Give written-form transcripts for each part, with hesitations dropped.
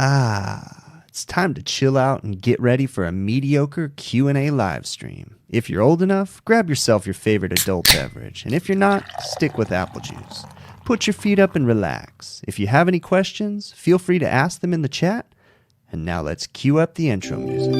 It's time to chill out and get ready for a mediocre Q&A live stream. If you're old enough, grab yourself your favorite adult beverage, and if you're not, stick with apple juice. Put your feet up and relax. If you have any questions, feel free to ask them in the chat. And now let's cue up the intro music.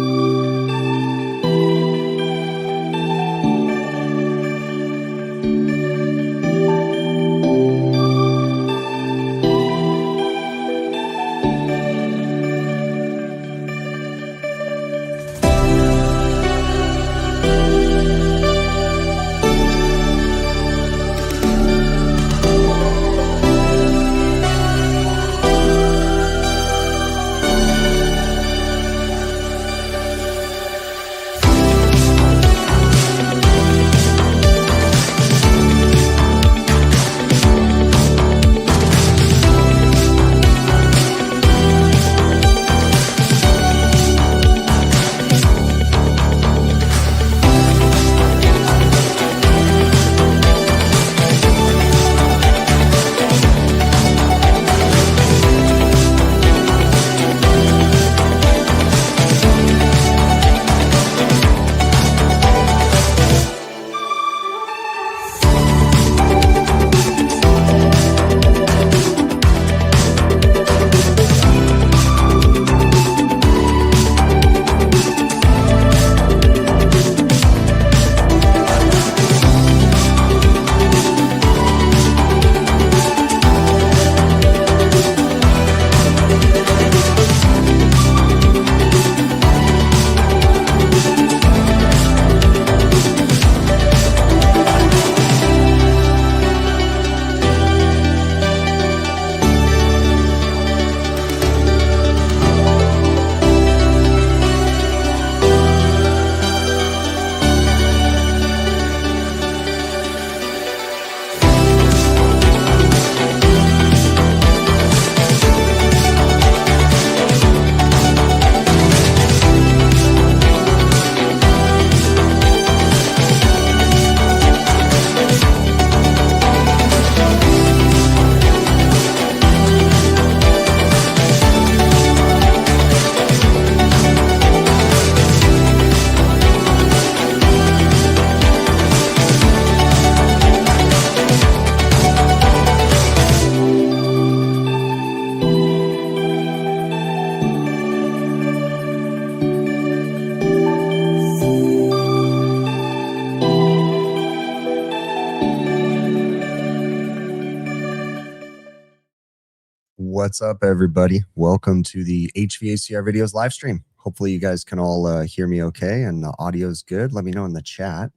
What's up, everybody? Welcome to the HVACR videos live stream. Hopefully you guys can all hear me okay and the audio is good. Let me know in the chat.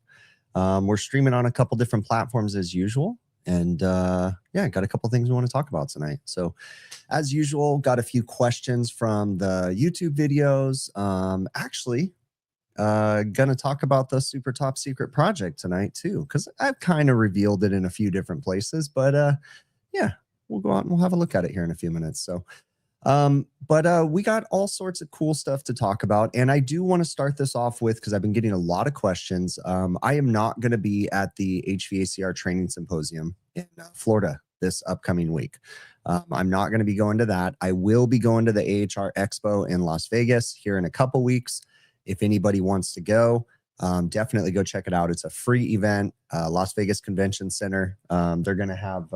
We're streaming on a couple different platforms as usual. And yeah, got a couple things we want to talk about tonight. So as usual, got a few questions from the YouTube videos. Actually, gonna talk about the super top secret project tonight too, because I've kind of revealed it in a few different places. But yeah, we'll go out and we'll have a look at it here in a few minutes. So, we got all sorts of cool stuff to talk about. And I do want to start this off with, because I've been getting a lot of questions. I am not going to be at the HVACR training symposium in Florida this upcoming week. I'm not going to be going to that. I will be going to the AHR Expo in Las Vegas here in a couple weeks. If anybody wants to go, definitely go check it out. It's a free event, Las Vegas Convention Center. They're going to have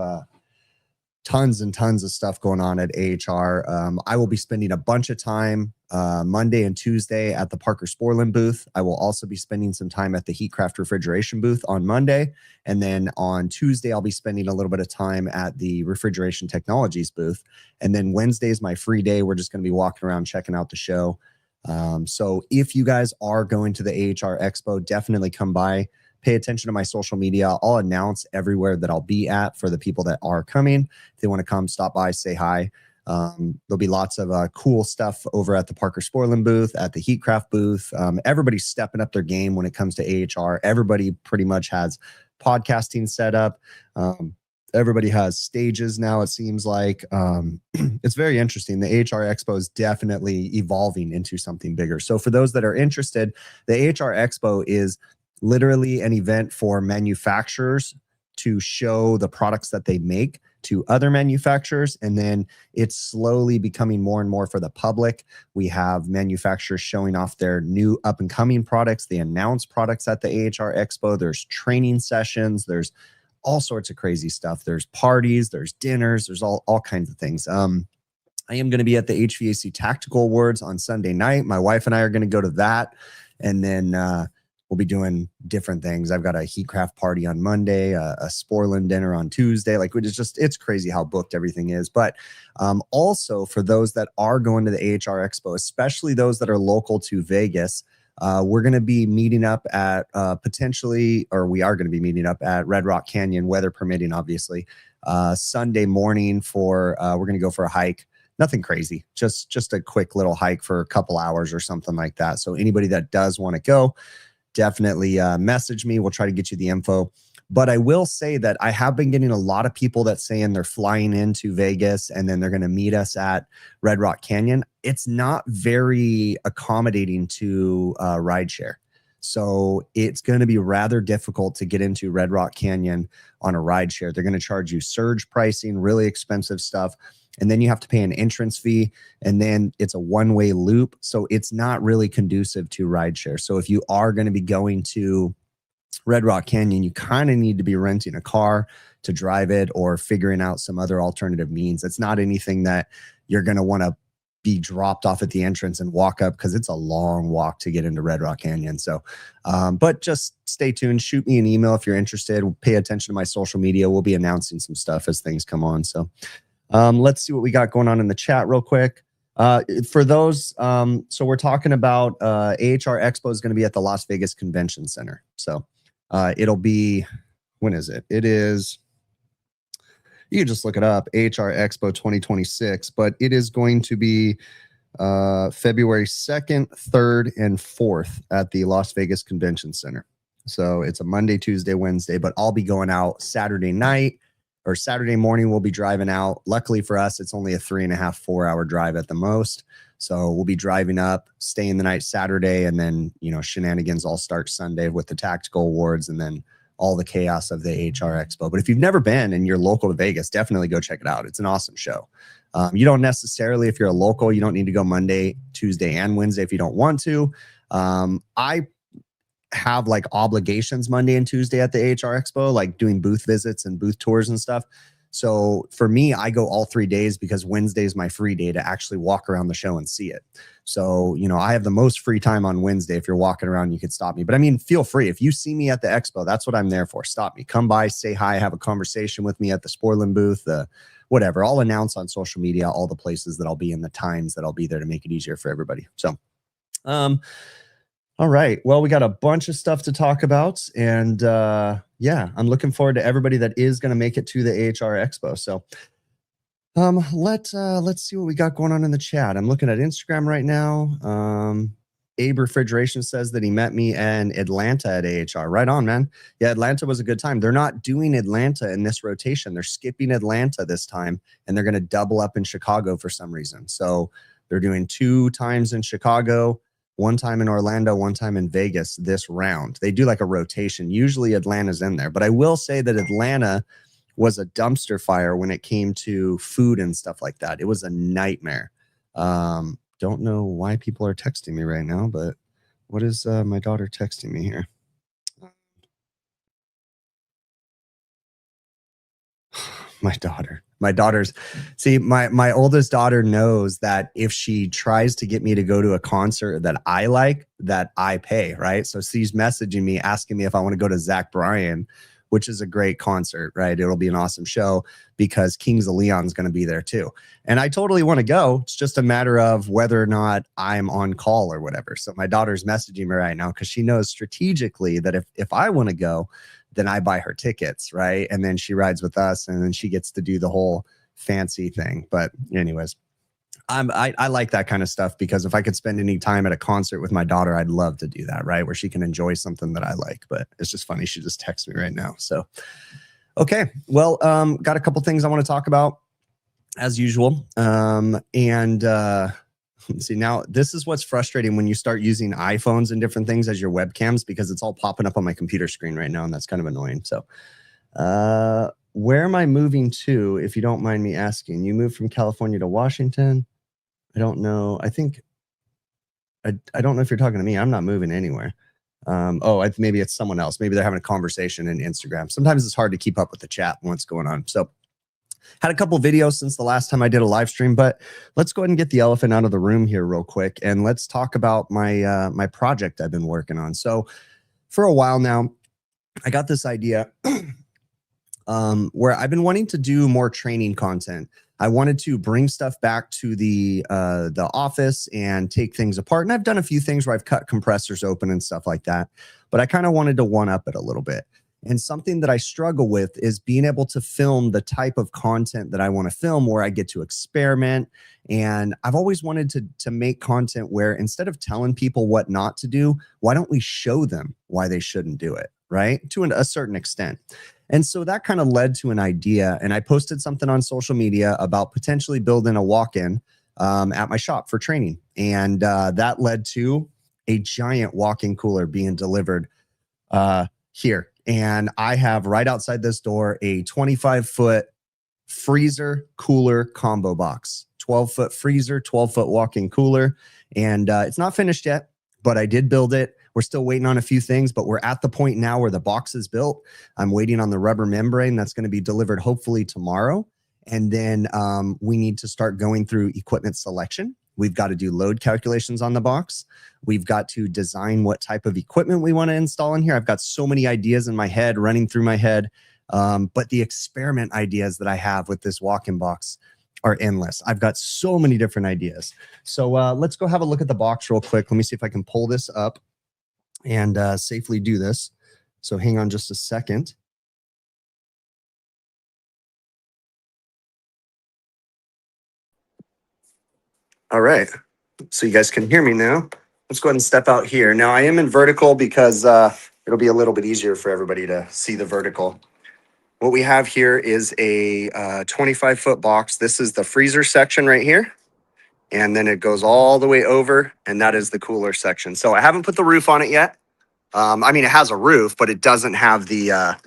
tons and tons of stuff going on at AHR. I will be spending a bunch of time Monday and Tuesday at the Parker Sporland booth. I will also be spending some time at the Heatcraft refrigeration booth on Monday. And then on Tuesday, I'll be spending a little bit of time at the refrigeration technologies booth. And then Wednesday is my free day. We're just going to be walking around checking out the show. So if you guys are going to the AHR Expo, definitely come by. Pay attention to my social media. I'll announce everywhere that I'll be at for the people that are coming. If they want to come, stop by, say hi. There'll be lots of cool stuff over at the Parker Sporland booth, at the Heatcraft booth. Everybody's stepping up their game when it comes to AHR. Everybody pretty much has podcasting set up. Everybody has stages now, it seems like. It's very interesting. The AHR Expo is definitely evolving into something bigger. So for those that are interested, the AHR Expo is literally an event for manufacturers to show the products that they make to other manufacturers, and then it's slowly becoming more and more for the public. We have manufacturers showing off their new up and coming products. They announce products at the AHR Expo. There's training sessions. There's all sorts of crazy stuff. There's parties, there's dinners, there's all kinds of things. I am going to be at the HVAC Tactical Awards on Sunday night. My wife and I are going to go to that. And then we'll be doing different things. I've got a Heatcraft party on Monday, a Sporland dinner on Tuesday. Like, it's crazy how booked everything is. But also for those that are going to the AHR Expo, especially those that are local to Vegas, we're going to be meeting up at we are going to be meeting up at Red Rock Canyon, weather permitting, obviously, Sunday morning we're going to go for a hike. Nothing crazy, just a quick little hike for a couple hours or something like that. So anybody that does want to go, definitely message me. We'll try to get you the info. But I will say that I have been getting a lot of people that saying they're flying into Vegas and then they're going to meet us at Red Rock Canyon. It's not very accommodating to rideshare. So it's going to be rather difficult to get into Red Rock Canyon on a rideshare. They're going to charge you surge pricing, really expensive stuff. And then you have to pay an entrance fee, and then it's a one-way loop. So it's not really conducive to rideshare. So if you are going to be going to Red Rock Canyon, you kind of need to be renting a car to drive it or figuring out some other alternative means. It's not anything that you're going to want to be dropped off at the entrance and walk up, because it's a long walk to get into Red Rock Canyon. So, but just stay tuned. Shoot me an email if you're interested. Pay attention to my social media. We'll be announcing some stuff as things come on. So let's see what we got going on in the chat real quick. For those, so we're talking about AHR Expo is going to be at the Las Vegas Convention Center. So it'll be, when is it? It is, you can just look it up, AHR Expo 2026, but it is going to be February 2nd, 3rd, and 4th at the Las Vegas Convention Center. So it's a Monday, Tuesday, Wednesday, but I'll be going out Saturday night, or Saturday morning. We'll be driving out. Luckily for us, it's only a 3.5, 4 hour drive at the most. So we'll be driving up, staying the night Saturday, and then, shenanigans all start Sunday with the tactical awards and then all the chaos of the AHR Expo. But if you've never been and you're local to Vegas, definitely go check it out. It's an awesome show. You don't necessarily, if you're a local, you don't need to go Monday, Tuesday, and Wednesday if you don't want to. I have like obligations Monday and Tuesday at the AHR Expo, like doing booth visits and booth tours and stuff. So for me, I go all 3 days because Wednesday is my free day to actually walk around the show and see it. So, I have the most free time on Wednesday. If you're walking around, you could stop me. But I mean, feel free. If you see me at the expo, that's what I'm there for. Stop me. Come by, say hi, have a conversation with me at the Sporland booth, whatever. I'll announce on social media all the places that I'll be and the times that I'll be there to make it easier for everybody. So, all right. Well, we got a bunch of stuff to talk about. And yeah, I'm looking forward to everybody that is going to make it to the AHR Expo. So let's see what we got going on in the chat. I'm looking at Instagram right now. Abe Refrigeration says that he met me in Atlanta at AHR. Right on, man. Yeah, Atlanta was a good time. They're not doing Atlanta in this rotation. They're skipping Atlanta this time, and they're going to double up in Chicago for some reason. So they're doing 2 times in Chicago, 1 time in Orlando, 1 time in Vegas this round. They do like a rotation. Usually Atlanta's in there. But I will say that Atlanta was a dumpster fire when it came to food and stuff like that. It was a nightmare. Don't know why people are texting me right now, but what is my daughter texting me here? My daughter's, see, my oldest daughter knows that if she tries to get me to go to a concert that I like, that I pay, right? So she's messaging me, asking me if I want to go to Zach Bryan, which is a great concert, right? It'll be an awesome show because Kings of Leon's going to be there too. And I totally want to go. It's just a matter of whether or not I'm on call or whatever. So my daughter's messaging me right now because she knows strategically that if I want to go, then I buy her tickets, right? And then she rides with us, and then she gets to do the whole fancy thing. But anyways, I like that kind of stuff because if I could spend any time at a concert with my daughter, I'd love to do that, right? Where she can enjoy something that I like. But it's just funny. She just texted me right now. So, okay. Well, got a couple things I want to talk about as usual. See, now this is what's frustrating when you start using iPhones and different things as your webcams, because it's all popping up on my computer screen right now, and that's kind of annoying. So where am I moving to, if you don't mind me asking? You moved from California to Washington? I don't know. I think, I don't know if you're talking to me. I'm not moving anywhere. Maybe it's someone else. Maybe they're having a conversation in Instagram. Sometimes it's hard to keep up with the chat and what's going on. So had a couple videos since the last time I did a live stream, but let's go ahead and get the elephant out of the room here real quick. And let's talk about my, my project I've been working on. So for a while now, I got this idea where I've been wanting to do more training content. I wanted to bring stuff back to the office and take things apart. And I've done a few things where I've cut compressors open and stuff like that. But I kind of wanted to one up it a little bit. And something that I struggle with is being able to film the type of content that I want to film, where I get to experiment. And I've always wanted to make content where instead of telling people what not to do, why don't we show them why they shouldn't do it, right? To a certain extent. And so that kind of led to an idea. And I posted something on social media about potentially building a walk-in at my shop for training. And that led to a giant walk-in cooler being delivered here. And I have right outside this door a 25-foot freezer cooler combo box, 12-foot freezer, 12-foot walk-in cooler. And it's not finished yet, but I did build it. We're still waiting on a few things, but we're at the point now where the box is built. I'm waiting on the rubber membrane that's going to be delivered hopefully tomorrow. And then we need to start going through equipment selection. We've got to do load calculations on the box. We've got to design what type of equipment we want to install in here. I've got so many ideas in my head, running through my head. But the experiment ideas that I have with this walk-in box are endless. I've got so many different ideas. So let's go have a look at the box real quick. Let me see if I can pull this up and safely do this. So hang on just a second. All right, so you guys can hear me now. Let's go ahead and step out here. Now I am in vertical because it'll be a little bit easier for everybody to see the vertical. What we have here is a 25-foot box. This is the freezer section right here. And then it goes all the way over, and that is the cooler section. So I haven't put the roof on it yet. I mean, it has a roof, but it doesn't have the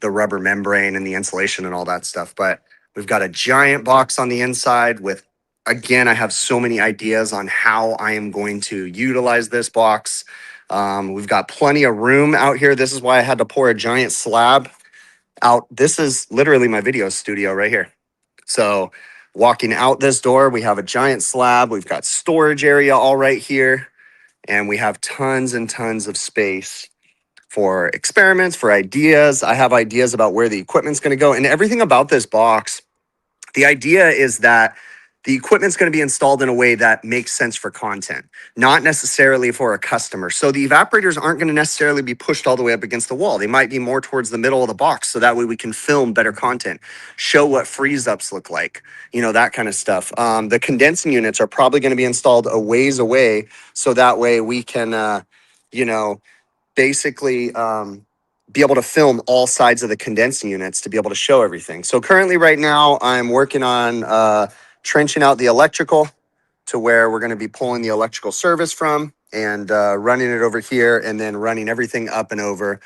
rubber membrane and the insulation and all that stuff. But we've got a giant box on the inside with, again, I have so many ideas on how I am going to utilize this box. We've got plenty of room out here. This is why I had to pour a giant slab out. This is literally my video studio right here. So walking out this door, we have a giant slab. We've got storage area all right here. And we have tons and tons of space for experiments, for ideas. I have ideas about where the equipment's going to go. And everything about this box, the idea is that the equipment's going to be installed in a way that makes sense for content, not necessarily for a customer. So the evaporators aren't going to necessarily be pushed all the way up against the wall. They might be more towards the middle of the box. So that way we can film better content, show what freeze ups look like, you know, that kind of stuff. The condensing units are probably going to be installed a ways away. So that way we can, you know, basically be able to film all sides of the condensing units to be able to show everything. So currently right now I'm working on trenching out the electrical to where we're going to be pulling the electrical service from and running it over here and then running everything up and over.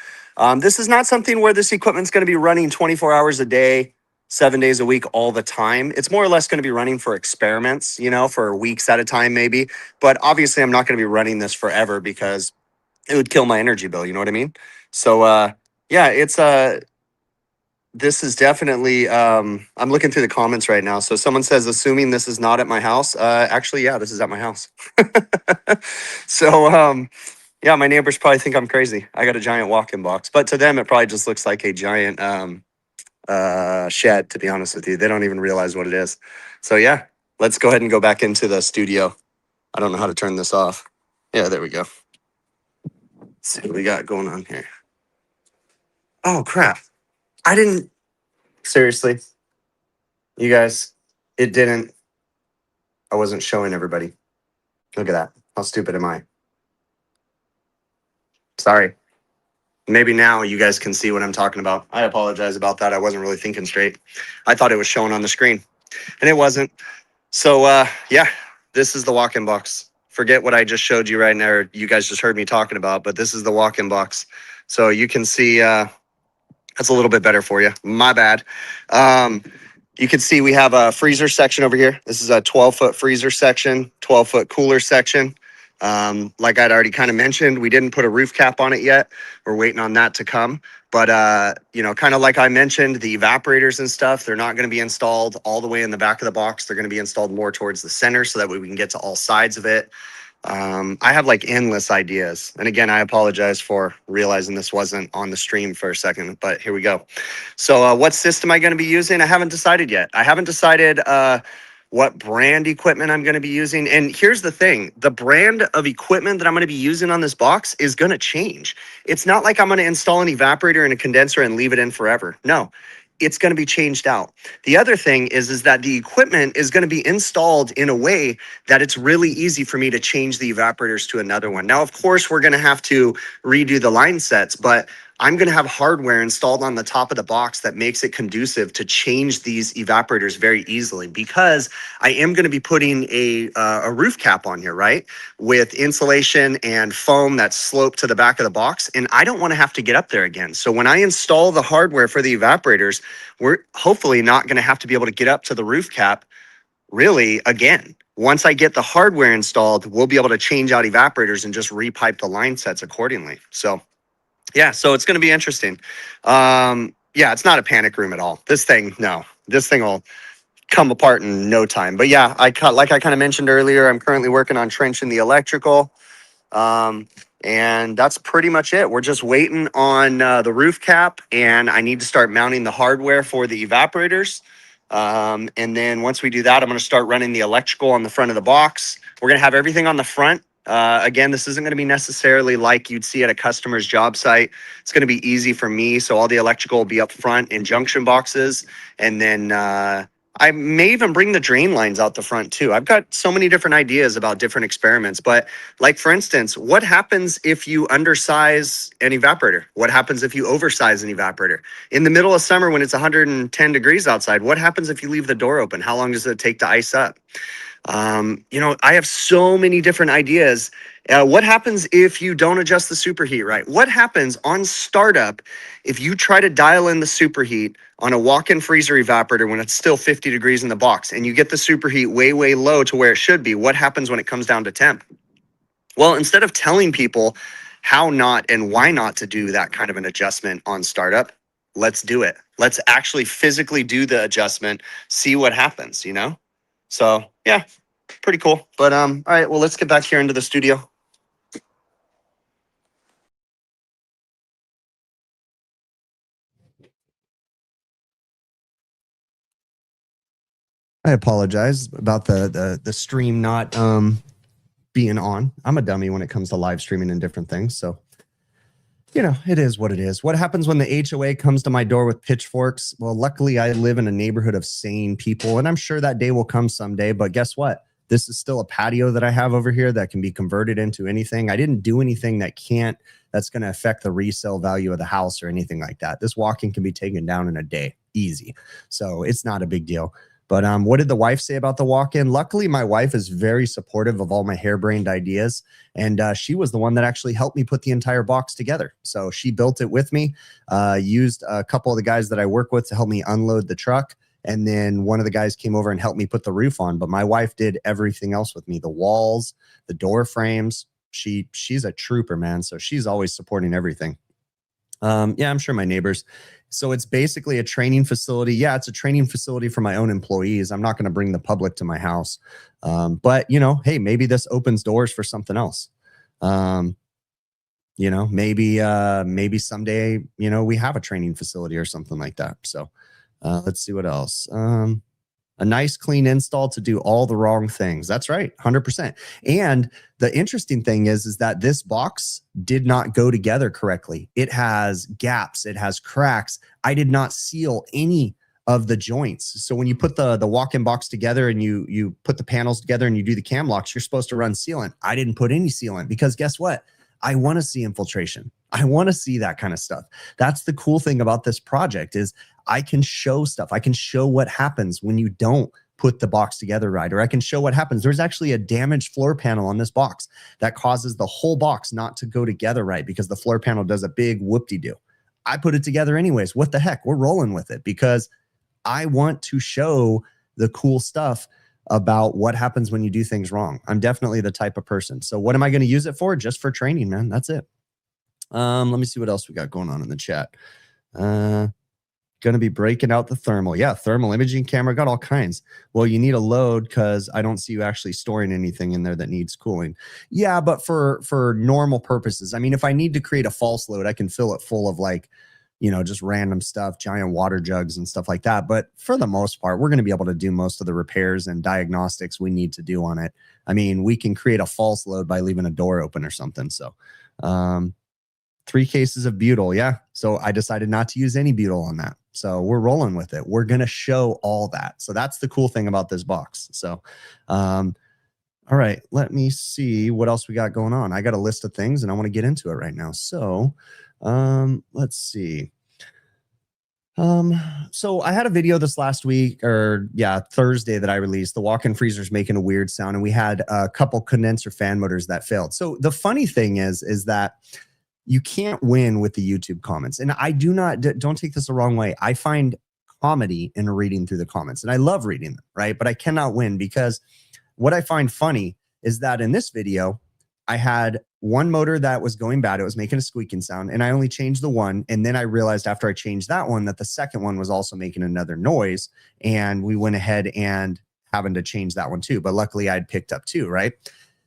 This is not something where this equipment's going to be running 24 hours a day, 7 days a week, all the time. It's more or less going to be running for experiments, you know, for weeks at a time, maybe. But obviously I'm not going to be running this forever because it would kill my energy bill. You know what I mean? So, yeah, it's this is definitely, I'm looking through the comments right now. So someone says, assuming this is not at my house. Actually, yeah, this is at my house. So, yeah, my neighbors probably think I'm crazy. I got a giant walk-in box, but to them, it probably just looks like a giant shed, to be honest with you. They don't even realize what it is. So yeah, let's go ahead and go back into the studio. I don't know how to turn this off. Yeah, there we go. Let's see what we got going on here. Oh, crap. I didn't, seriously, you guys, it didn't, I wasn't showing everybody. Look at that. How stupid am I? Sorry. Maybe now you guys can see what I'm talking about. I apologize about that. I wasn't really thinking straight. I thought it was showing on the screen and it wasn't. So yeah, this is the walk-in box. Forget what I just showed you right now. You guys just heard me talking about, but this is the walk-in box. So you can see That's a little bit better for you. My bad. You can see we have a freezer section over here. This is a 12-foot freezer section, 12-foot cooler section. Like I'd already kind of mentioned, we didn't put a roof cap on it yet. We're waiting on that to come. But, you know, kind of like I mentioned, the evaporators and stuff, they're not going to be installed all the way in the back of the box. They're going to be installed more towards the center so that way we can get to all sides of it. I have like endless ideas. And again, I apologize for realizing this wasn't on the stream for a second, but here we go. So what system am I going to be using? I haven't decided yet. I haven't decided what brand equipment I'm going to be using. And here's the thing, the brand of equipment that I'm going to be using on this box is going to change. It's not like I'm going to install an evaporator and a condenser and leave it in forever. No. It's going to be changed out. The other thing is that the equipment is going to be installed in a way that it's really easy for me to change the evaporators to another one. Now, of course, we're going to have to redo the line sets, but I'm going to have hardware installed on the top of the box that makes it conducive to change these evaporators very easily, because I am going to be putting a roof cap on here, right? With insulation and foam that's sloped to the back of the box. And I don't want to have to get up there again. So when I install the hardware for the evaporators, we're hopefully not going to have to be able to get up to the roof cap really again. Once I get the hardware installed, we'll be able to change out evaporators and just repipe the line sets accordingly. So yeah, so it's going to be interesting. Yeah, it's not a panic room at all. This thing will come apart in no time. But yeah, like I kind of mentioned earlier, I'm currently working on trenching the electrical. And that's pretty much it. We're just waiting on the roof cap, and I need to start mounting the hardware for the evaporators. And then once we do that, I'm going to start running the electrical on the front of the box. We're going to have everything on the front. Again, this isn't going to be necessarily like you'd see at a customer's job site. It's going to be easy for me. So all the electrical will be up front in junction boxes. And then I may even bring the drain lines out the front too. I've got so many different ideas about different experiments. But like, for instance, what happens if you undersize an evaporator? What happens if you oversize an evaporator? In the middle of summer when it's 110 degrees outside, what happens if you leave the door open? How long does it take to ice up? You know, I have so many different ideas. What happens if you don't adjust the superheat right? What happens on startup if you try to dial in the superheat on a walk-in freezer evaporator when it's still 50 degrees in the box and you get the superheat way, way low to where it should be? What happens when it comes down to temp? Well, instead of telling people how not and why not to do that kind of an adjustment on startup, let's do it. Let's actually physically do the adjustment, see what happens, you know? So yeah, pretty cool. But all right, well, let's get back here into the studio. I apologize about the stream not being on. I'm a dummy when it comes to live streaming and different things. So, you know, it is what it is. What happens when the HOA comes to my door with pitchforks? Well, luckily I live in a neighborhood of sane people, and I'm sure that day will come someday. But guess what? This is still a patio that I have over here that can be converted into anything. I didn't do anything that's going to affect the resale value of the house or anything like that. This walk-in can be taken down in a day, easy. So it's not a big deal. But what did the wife say about the walk-in? Luckily, my wife is very supportive of all my harebrained ideas. And she was the one that actually helped me put the entire box together. So she built it with me, used a couple of the guys that I work with to help me unload the truck. And then one of the guys came over and helped me put the roof on. But my wife did everything else with me, the walls, the door frames. She's a trooper, man. So she's always supporting everything. Yeah, I'm sure my neighbors. So it's basically a training facility. Yeah, it's a training facility for my own employees. I'm not going to bring the public to my house. But, you know, hey, maybe this opens doors for something else. You know, maybe someday, you know, we have a training facility or something like that. So let's see what else. A nice clean install to do all the wrong things. That's right, 100%. And the interesting thing is that this box did not go together correctly. It has gaps, it has cracks. I did not seal any of the joints. So when you put the walk-in box together and you put the panels together and you do the cam locks, you're supposed to run sealant. I didn't put any sealant because guess what? I want to see infiltration. I want to see that kind of stuff. That's the cool thing about this project is I can show stuff. I can show what happens when you don't put the box together right, or I can show what happens. There's actually a damaged floor panel on this box that causes the whole box not to go together right because the floor panel does a big whoop-de-doo. I put it together anyways. What the heck? We're rolling with it because I want to show the cool stuff about what happens when you do things wrong. I'm definitely the type of person. So what am I going to use it for? Just for training, man. That's it. Let me see what else we got going on in the chat. Going to be breaking out the thermal. Yeah, thermal imaging camera, got all kinds. Well, you need a load because I don't see you actually storing anything in there that needs cooling. Yeah, but for normal purposes, I mean, if I need to create a false load, I can fill it full of like, you know, just random stuff, giant water jugs and stuff like that. But for the most part, we're going to be able to do most of the repairs and diagnostics we need to do on it. I mean, we can create a false load by leaving a door open or something. So, 3 cases of butyl. Yeah. So I decided not to use any butyl on that. So we're rolling with it. We're going to show all that. So that's the cool thing about this box. So, all right, let me see what else we got going on. I got a list of things and I want to get into it right now. So, let's see. So I had a video this last week, or yeah, Thursday, that I released. The walk-in freezer's making a weird sound, and we had a couple condenser fan motors that failed. So the funny thing is that you can't win with the YouTube comments. And I don't take this the wrong way. I find comedy in reading through the comments, and I love reading them, right? But I cannot win because what I find funny is that in this video, I had one motor that was going bad. It was making a squeaking sound, and I only changed the one. And then I realized after I changed that one that the second one was also making another noise. And we went ahead and having to change that one too. But luckily I'd picked up 2, right?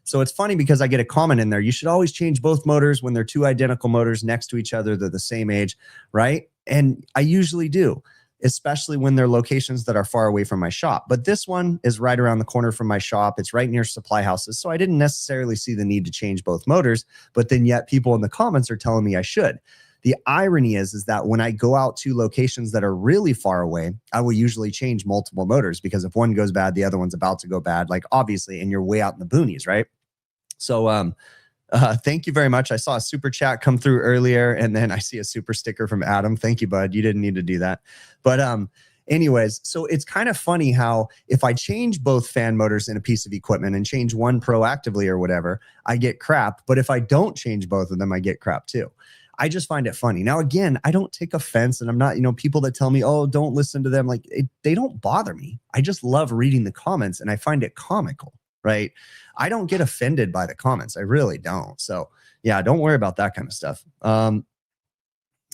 So it's funny because I get a comment in there. You should always change both motors when they're 2 identical motors next to each other. They're the same age, right? And I usually do, especially when they're locations that are far away from my shop. But this one is right around the corner from my shop. It's right near supply houses. So I didn't necessarily see the need to change both motors, but then yet people in the comments are telling me I should. The irony is that when I go out to locations that are really far away, I will usually change multiple motors because if one goes bad, the other one's about to go bad, like obviously, and you're way out in the boonies, right? So, thank you very much. I saw a super chat come through earlier, and then I see a super sticker from Adam. Thank you, bud. You didn't need to do that. But anyways, so it's kind of funny how if I change both fan motors in a piece of equipment and change one proactively or whatever, I get crap. But if I don't change both of them, I get crap too. I just find it funny. Now, again, I don't take offense, and I'm not, people that tell me, oh, don't listen to them. Like they don't bother me. I just love reading the comments, and I find it comical. Right? I don't get offended by the comments. I really don't. So yeah, don't worry about that kind of stuff. All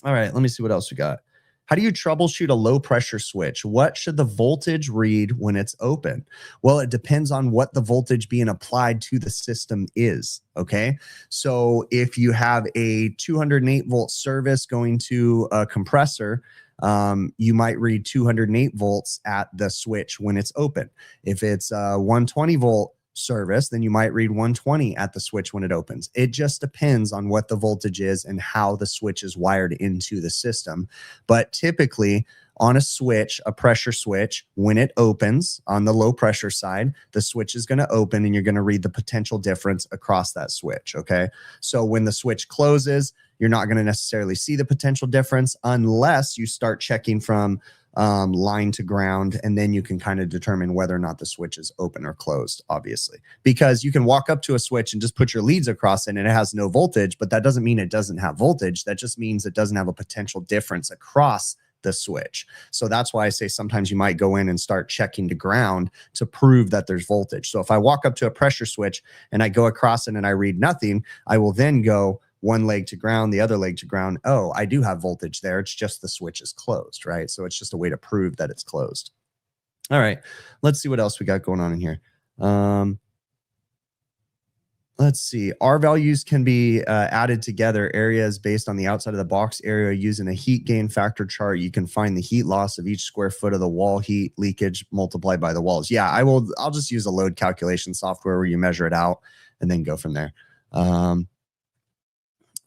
right, let me see what else we got. How do you troubleshoot a low pressure switch? What should the voltage read when it's open? Well, it depends on what the voltage being applied to the system is. Okay. So if you have a 208 volt service going to a compressor, you might read 208 volts at the switch when it's open. If it's a 120 volt service, then you might read 120 at the switch when it opens. It just depends on what the voltage is and how the switch is wired into the system. But typically on a switch, a pressure switch, when it opens on the low pressure side, the switch is going to open and you're going to read the potential difference across that switch. Okay. So when the switch closes, you're not going to necessarily see the potential difference unless you start checking from line to ground, and then you can kind of determine whether or not the switch is open or closed, obviously. Because you can walk up to a switch and just put your leads across it and it has no voltage, but that doesn't mean it doesn't have voltage. That just means it doesn't have a potential difference across the switch. So that's why I say sometimes you might go in and start checking to ground to prove that there's voltage. So if I walk up to a pressure switch and I go across it and I read nothing, I will then go one leg to ground, the other leg to ground. Oh, I do have voltage there. It's just the switch is closed, right? So it's just a way to prove that it's closed. All right, let's see what else we got going on in here. Let's see. R values can be added together. Areas based on the outside of the box area using a heat gain factor chart. You can find the heat loss of each square foot of the wall heat leakage multiplied by the walls. Yeah, I'll just use a load calculation software where you measure it out and then go from there.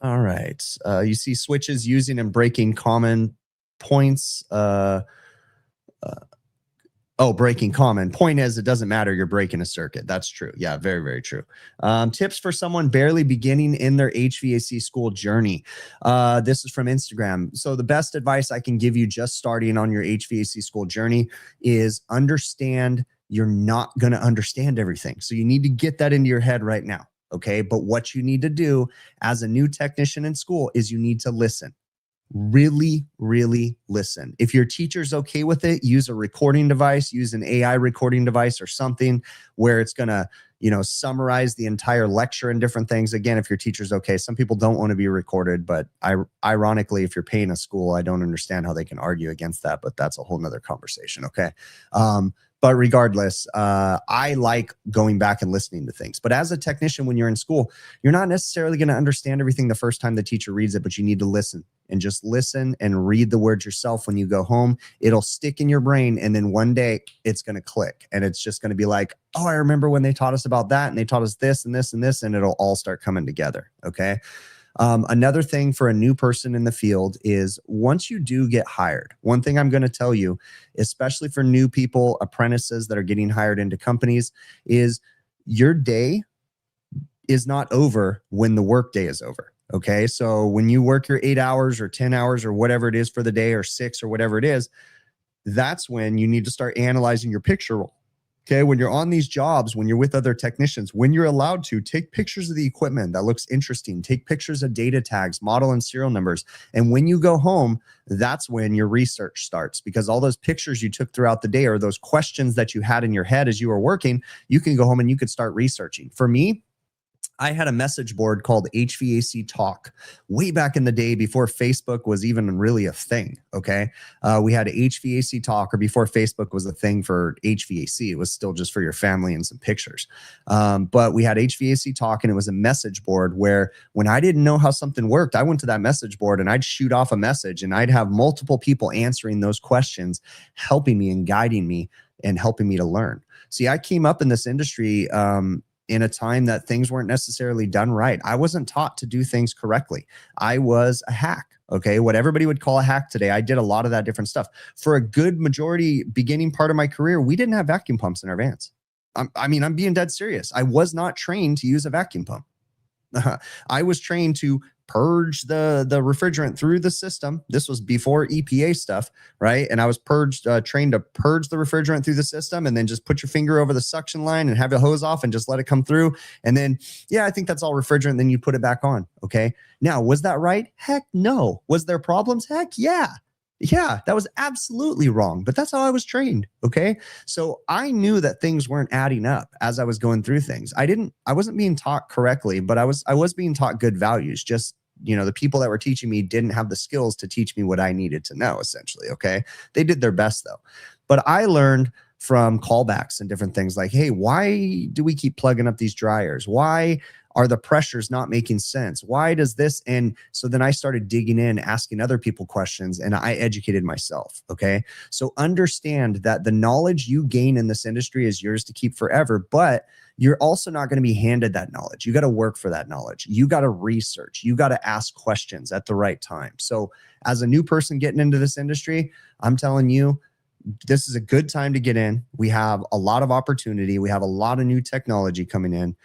All right. You see switches using and breaking common points. Breaking common. Point is, it doesn't matter. You're breaking a circuit. That's true. Yeah, very, very true. Tips for someone barely beginning in their HVAC school journey. This is from Instagram. So the best advice I can give you just starting on your HVAC school journey is understand you're not going to understand everything. So you need to get that into your head right now. Okay. But what you need to do as a new technician in school is you need to listen. really, really listen. If your teacher's okay with it, use a recording device, use an AI recording device or something where it's going to, summarize the entire lecture and different things. Again, if your teacher's okay, some people don't want to be recorded, but ironically, if you're paying a school, I don't understand how they can argue against that, but that's a whole nother conversation. Okay. But regardless, I like going back and listening to things. But as a technician, when you're in school, you're not necessarily going to understand everything the first time the teacher reads it, but you need to listen and just listen and read the words yourself. When you go home, it'll stick in your brain. And then one day it's going to click and it's just going to be like, oh, I remember when they taught us about that and they taught us this and this and this, and it'll all start coming together. Okay. Another thing for a new person in the field is once you do get hired, one thing I'm going to tell you, especially for new people, apprentices that are getting hired into companies, is your day is not over when the work day is over. Okay. So when you work your 8 hours or 10 hours or whatever it is for the day, or 6 or whatever it is, that's when you need to start analyzing your picture roll. Okay, when you're on these jobs, when you're with other technicians, when you're allowed to, take pictures of the equipment that looks interesting, take pictures of data tags, model and serial numbers. And when you go home, that's when your research starts, because all those pictures you took throughout the day, or those questions that you had in your head as you were working, you can go home and you could start researching. For me, I had a message board called HVAC Talk way back in the day, before Facebook was even really a thing. Okay. We had HVAC Talk, or before Facebook was a thing for HVAC. It was still just for your family and some pictures. But we had HVAC Talk, and it was a message board where when I didn't know how something worked, I went to that message board and I'd shoot off a message, and I'd have multiple people answering those questions, helping me and guiding me and helping me to learn. See, I came up in this industry, in a time that things weren't necessarily done right. I wasn't taught to do things correctly. I was a hack. Okay. What everybody would call a hack today. I did a lot of that different stuff. For a good majority, beginning part of my career, we didn't have vacuum pumps in our vans. I'm being dead serious. I was not trained to use a vacuum pump. I was trained to purge the refrigerant through the system. This was before EPA stuff, right? And I was trained to purge the refrigerant through the system, and then just put your finger over the suction line and have the hose off and just let it come through. And then, yeah, I think that's all refrigerant. Then you put it back on. Okay. Now, was that right? Heck no. Was there problems? Heck yeah. Yeah, that was absolutely wrong, but that's how I was trained. Okay. So I knew that things weren't adding up as I was going through things. I wasn't being taught correctly, but I was being taught good values. Just, the people that were teaching me didn't have the skills to teach me what I needed to know, essentially. Okay. They did their best though. But I learned from callbacks and different things like, hey, why do we keep plugging up these dryers? Why are the pressures not making sense? Why does this? And so then I started digging in, asking other people questions, and I educated myself. Okay. So understand that the knowledge you gain in this industry is yours to keep forever, but you're also not going to be handed that knowledge. You got to work for that knowledge. You got to research. You got to ask questions at the right time. So as a new person getting into this industry, I'm telling you, this is a good time to get in. We have a lot of opportunity. We have a lot of new technology coming in.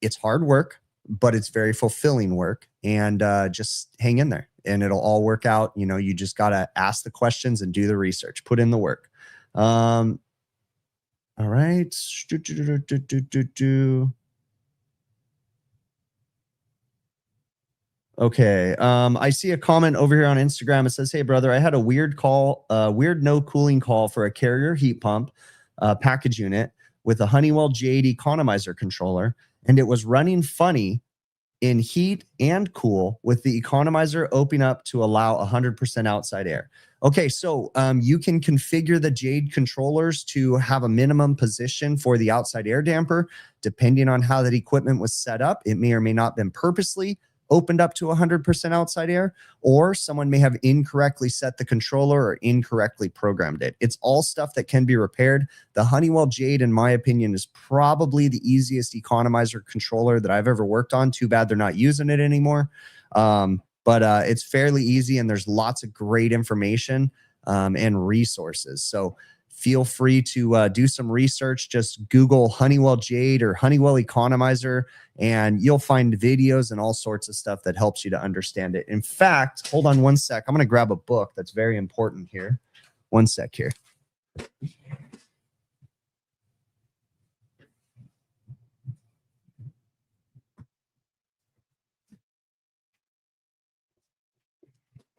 It's hard work, but it's very fulfilling work. And just hang in there and it'll all work out. You just got to ask the questions and do the research, put in the work. All right. Okay. I see a comment over here on Instagram. It says, hey, brother, I had a weird no cooling call for a Carrier heat pump package unit with a Honeywell Jade Economizer controller, and it was running funny in heat and cool with the Economizer opening up to allow 100% outside air. Okay, so you can configure the Jade controllers to have a minimum position for the outside air damper. Depending on how that equipment was set up, it may or may not have been purposely opened up to 100% outside air, or someone may have incorrectly set the controller or incorrectly programmed it. It's all stuff that can be repaired. The Honeywell Jade, in my opinion, is probably the easiest Economizer controller that I've ever worked on. Too bad they're not using it anymore. But it's fairly easy, and there's lots of great information and resources. So feel free to do some research. Just Google Honeywell Jade or Honeywell Economizer, and you'll find videos and all sorts of stuff that helps you to understand it. In fact, hold on one sec. I'm going to grab a book that's very important here. One sec here.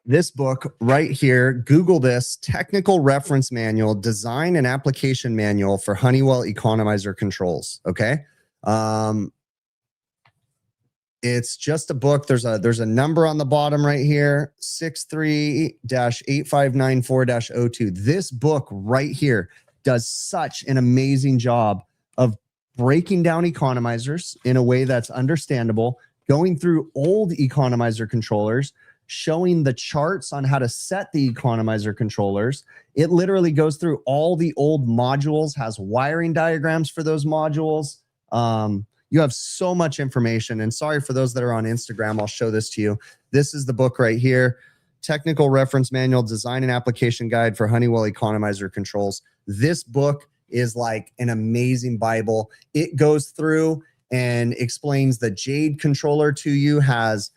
This book right here, Google this, Technical Reference Manual, Design and Application Manual for Honeywell Economizer Controls. Okay. It's just a book. There's a number on the bottom right here, 63-8594-02. This book right here does such an amazing job of breaking down economizers in a way that's understandable, going through old economizer controllers, showing the charts on how to set the economizer controllers. It literally goes through all the old modules, has wiring diagrams for those modules. You have so much information. And sorry for those that are on Instagram, I'll show this to you. This is the book right here, Technical Reference Manual, Design and Application Guide for Honeywell Economizer Controls. This book is like an amazing Bible. It goes through and explains the Jade controller to you, has,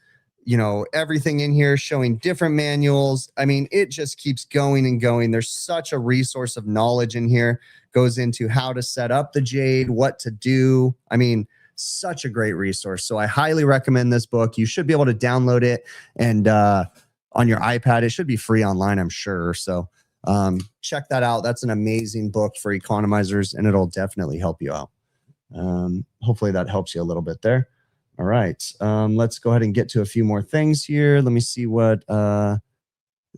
you know, everything in here showing different manuals. I mean, it just keeps going and going. There's such a resource of knowledge in here. Goes into how to set up the Jade, what to do. I mean, such a great resource. So I highly recommend this book. You should be able to download it and on your iPad. It should be free online, I'm sure. So check that out. That's an amazing book for economizers, and it'll definitely help you out. Hopefully that helps you a little bit there. All right. Let's go ahead and get to a few more things here. Let me see what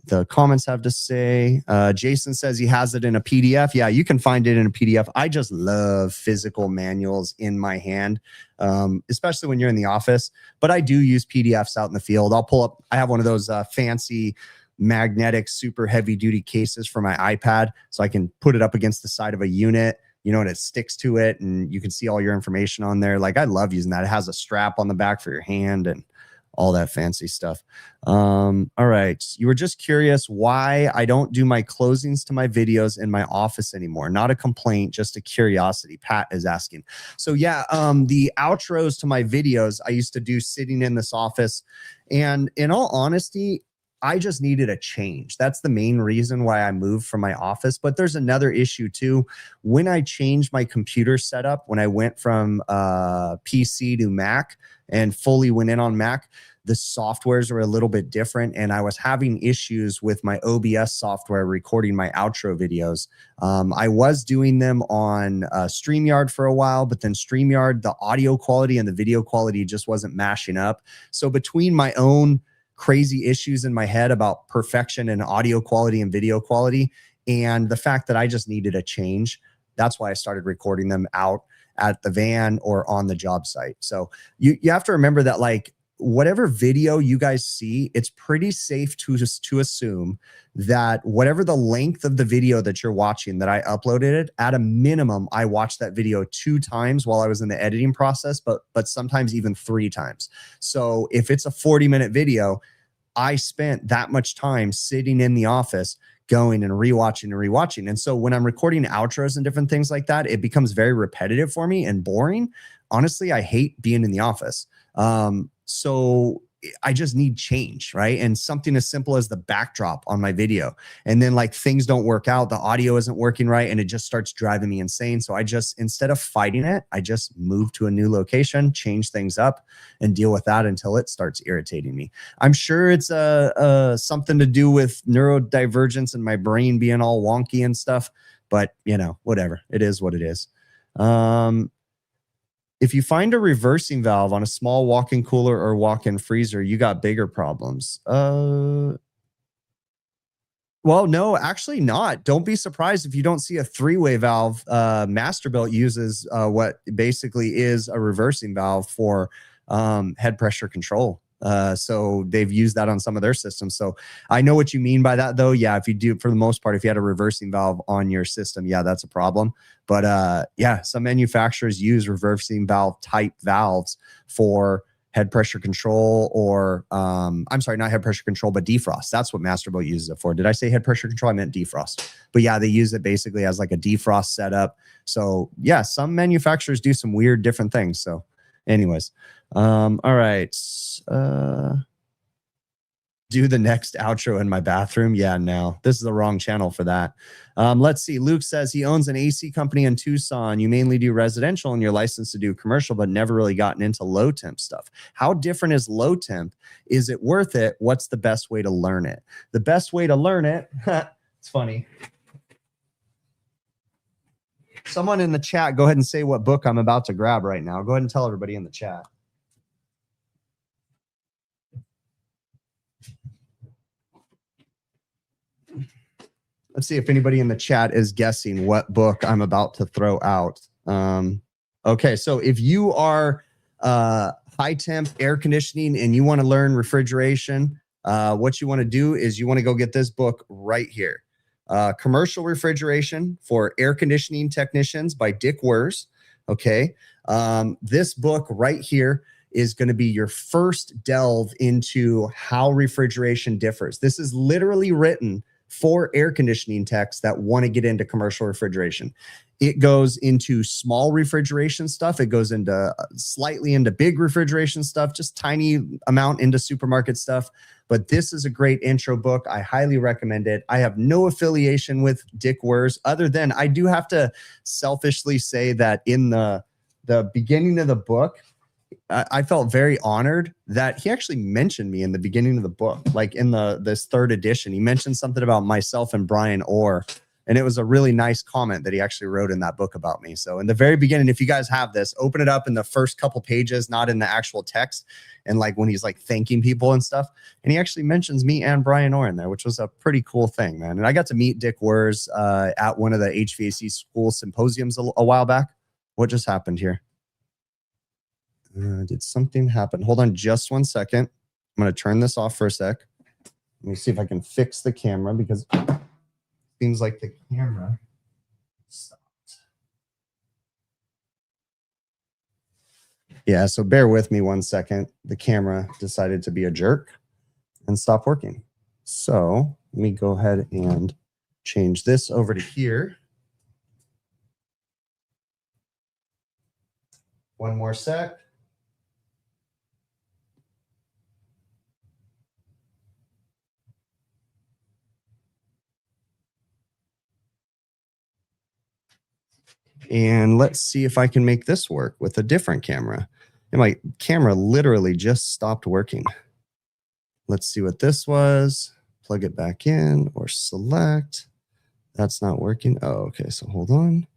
the comments have to say. Jason says he has it in a PDF. Yeah, you can find it in a PDF. I just love physical manuals in my hand, especially when you're in the office. But I do use PDFs out in the field. I'll pull up, I have one of those fancy magnetic, super heavy duty cases for my iPad. So I can put it up against the side of a unit, you know, and it sticks to it and you can see all your information on there. Like, I love using that. It has a strap on the back for your hand and all that fancy stuff. All right. You were just curious why I don't do my closings to my videos in my office anymore. Not a complaint, just a curiosity. Pat is asking. So yeah, the outros to my videos, I used to do sitting in this office. And in all honesty, I just needed a change. That's the main reason why I moved from my office. But there's another issue too. When I changed my computer setup, when I went from PC to Mac and fully went in on Mac, the softwares were a little bit different. And I was having issues with my OBS software recording my outro videos. I was doing them on StreamYard for a while, but then StreamYard, the audio quality and the video quality just wasn't mashing up. So between my own crazy issues in my head about perfection and audio quality and video quality, and the fact that I just needed a change, that's why I started recording them out at the van or on the job site. So you have to remember that, like, whatever video you guys see, it's pretty safe to assume that whatever the length of the video that you're watching, that I uploaded it, at a minimum, I watched that video 2 times while I was in the editing process, but sometimes even 3 times. So if it's a 40-minute video, I spent that much time sitting in the office going and rewatching. And so when I'm recording outros and different things like that, it becomes very repetitive for me and boring. Honestly, I hate being in the office. So I just need change, right? And something as simple as the backdrop on my video. And then, like, things don't work out, the audio isn't working right, and it just starts driving me insane. So I just, instead of fighting it, I just move to a new location, change things up, and deal with that until it starts irritating me. I'm sure it's something to do with neurodivergence and my brain being all wonky and stuff, but you know, whatever. It is what it is. If you find a reversing valve on a small walk-in cooler or walk-in freezer, you got bigger problems. Well, no, actually not. Don't be surprised if you don't see a 3-way valve. Masterbuilt uses what basically is a reversing valve for head pressure control. So they've used that on some of their systems. So I know what you mean by that, though. Yeah, if you do, for the most part, if you had a reversing valve on your system, yeah, that's a problem. But yeah, some manufacturers use reversing valve type valves for head pressure control, or I'm sorry, not head pressure control, but defrost. That's what Masterbuilt uses it for. Did I say head pressure control? I meant defrost. But yeah, they use it basically as like a defrost setup. So yeah, some manufacturers do some weird different things. So anyways, all right. do the next outro in my bathroom. Yeah, no, this is the wrong channel for that. Let's see. Luke says he owns an AC company in Tucson. You mainly do residential and you're licensed to do commercial, but never really gotten into low temp stuff. How different is low temp? Is it worth it? What's the best way to learn it? The best way to learn it, it's funny. Someone in the chat, go ahead and say what book I'm about to grab right now. Go ahead and tell everybody in the chat. Let's see if anybody in the chat is guessing what book I'm about to throw out. Okay, so if you are high temp air conditioning and you want to learn refrigeration, what you want to do is you want to go get this book right here. Commercial Refrigeration for Air Conditioning Technicians by Dick Wers. Okay, this book right here is going to be your first delve into how refrigeration differs. This is literally written for air conditioning techs that want to get into commercial refrigeration. It goes into small refrigeration stuff. It goes into slightly into big refrigeration stuff, just tiny amount into supermarket stuff. But this is a great intro book. I highly recommend it. I have no affiliation with Dick Wers other than I do have to selfishly say that in the beginning of the book, I felt very honored that he actually mentioned me in the beginning of the book, like in this third edition. He mentioned something about myself and Brian Orr, and it was a really nice comment that he actually wrote in that book about me. So in the very beginning, if you guys have this, open it up in the first couple pages, not in the actual text, and like when he's like thanking people and stuff. And he actually mentions me and Brian Orr in there, which was a pretty cool thing, man. And I got to meet Dick Wers at one of the HVAC school symposiums a while back. What just happened here? Did something happen? Hold on just 1 second. I'm going to turn this off for a sec. Let me see if I can fix the camera because it seems like the camera stopped. Yeah, so bear with me 1 second. The camera decided to be a jerk and stop working. So let me go ahead and change this over to here. One more sec. And let's see if I can make this work with a different camera. And my camera literally just stopped working. Let's see what this was. Plug it back in or select. That's not working. Oh, okay. So hold on.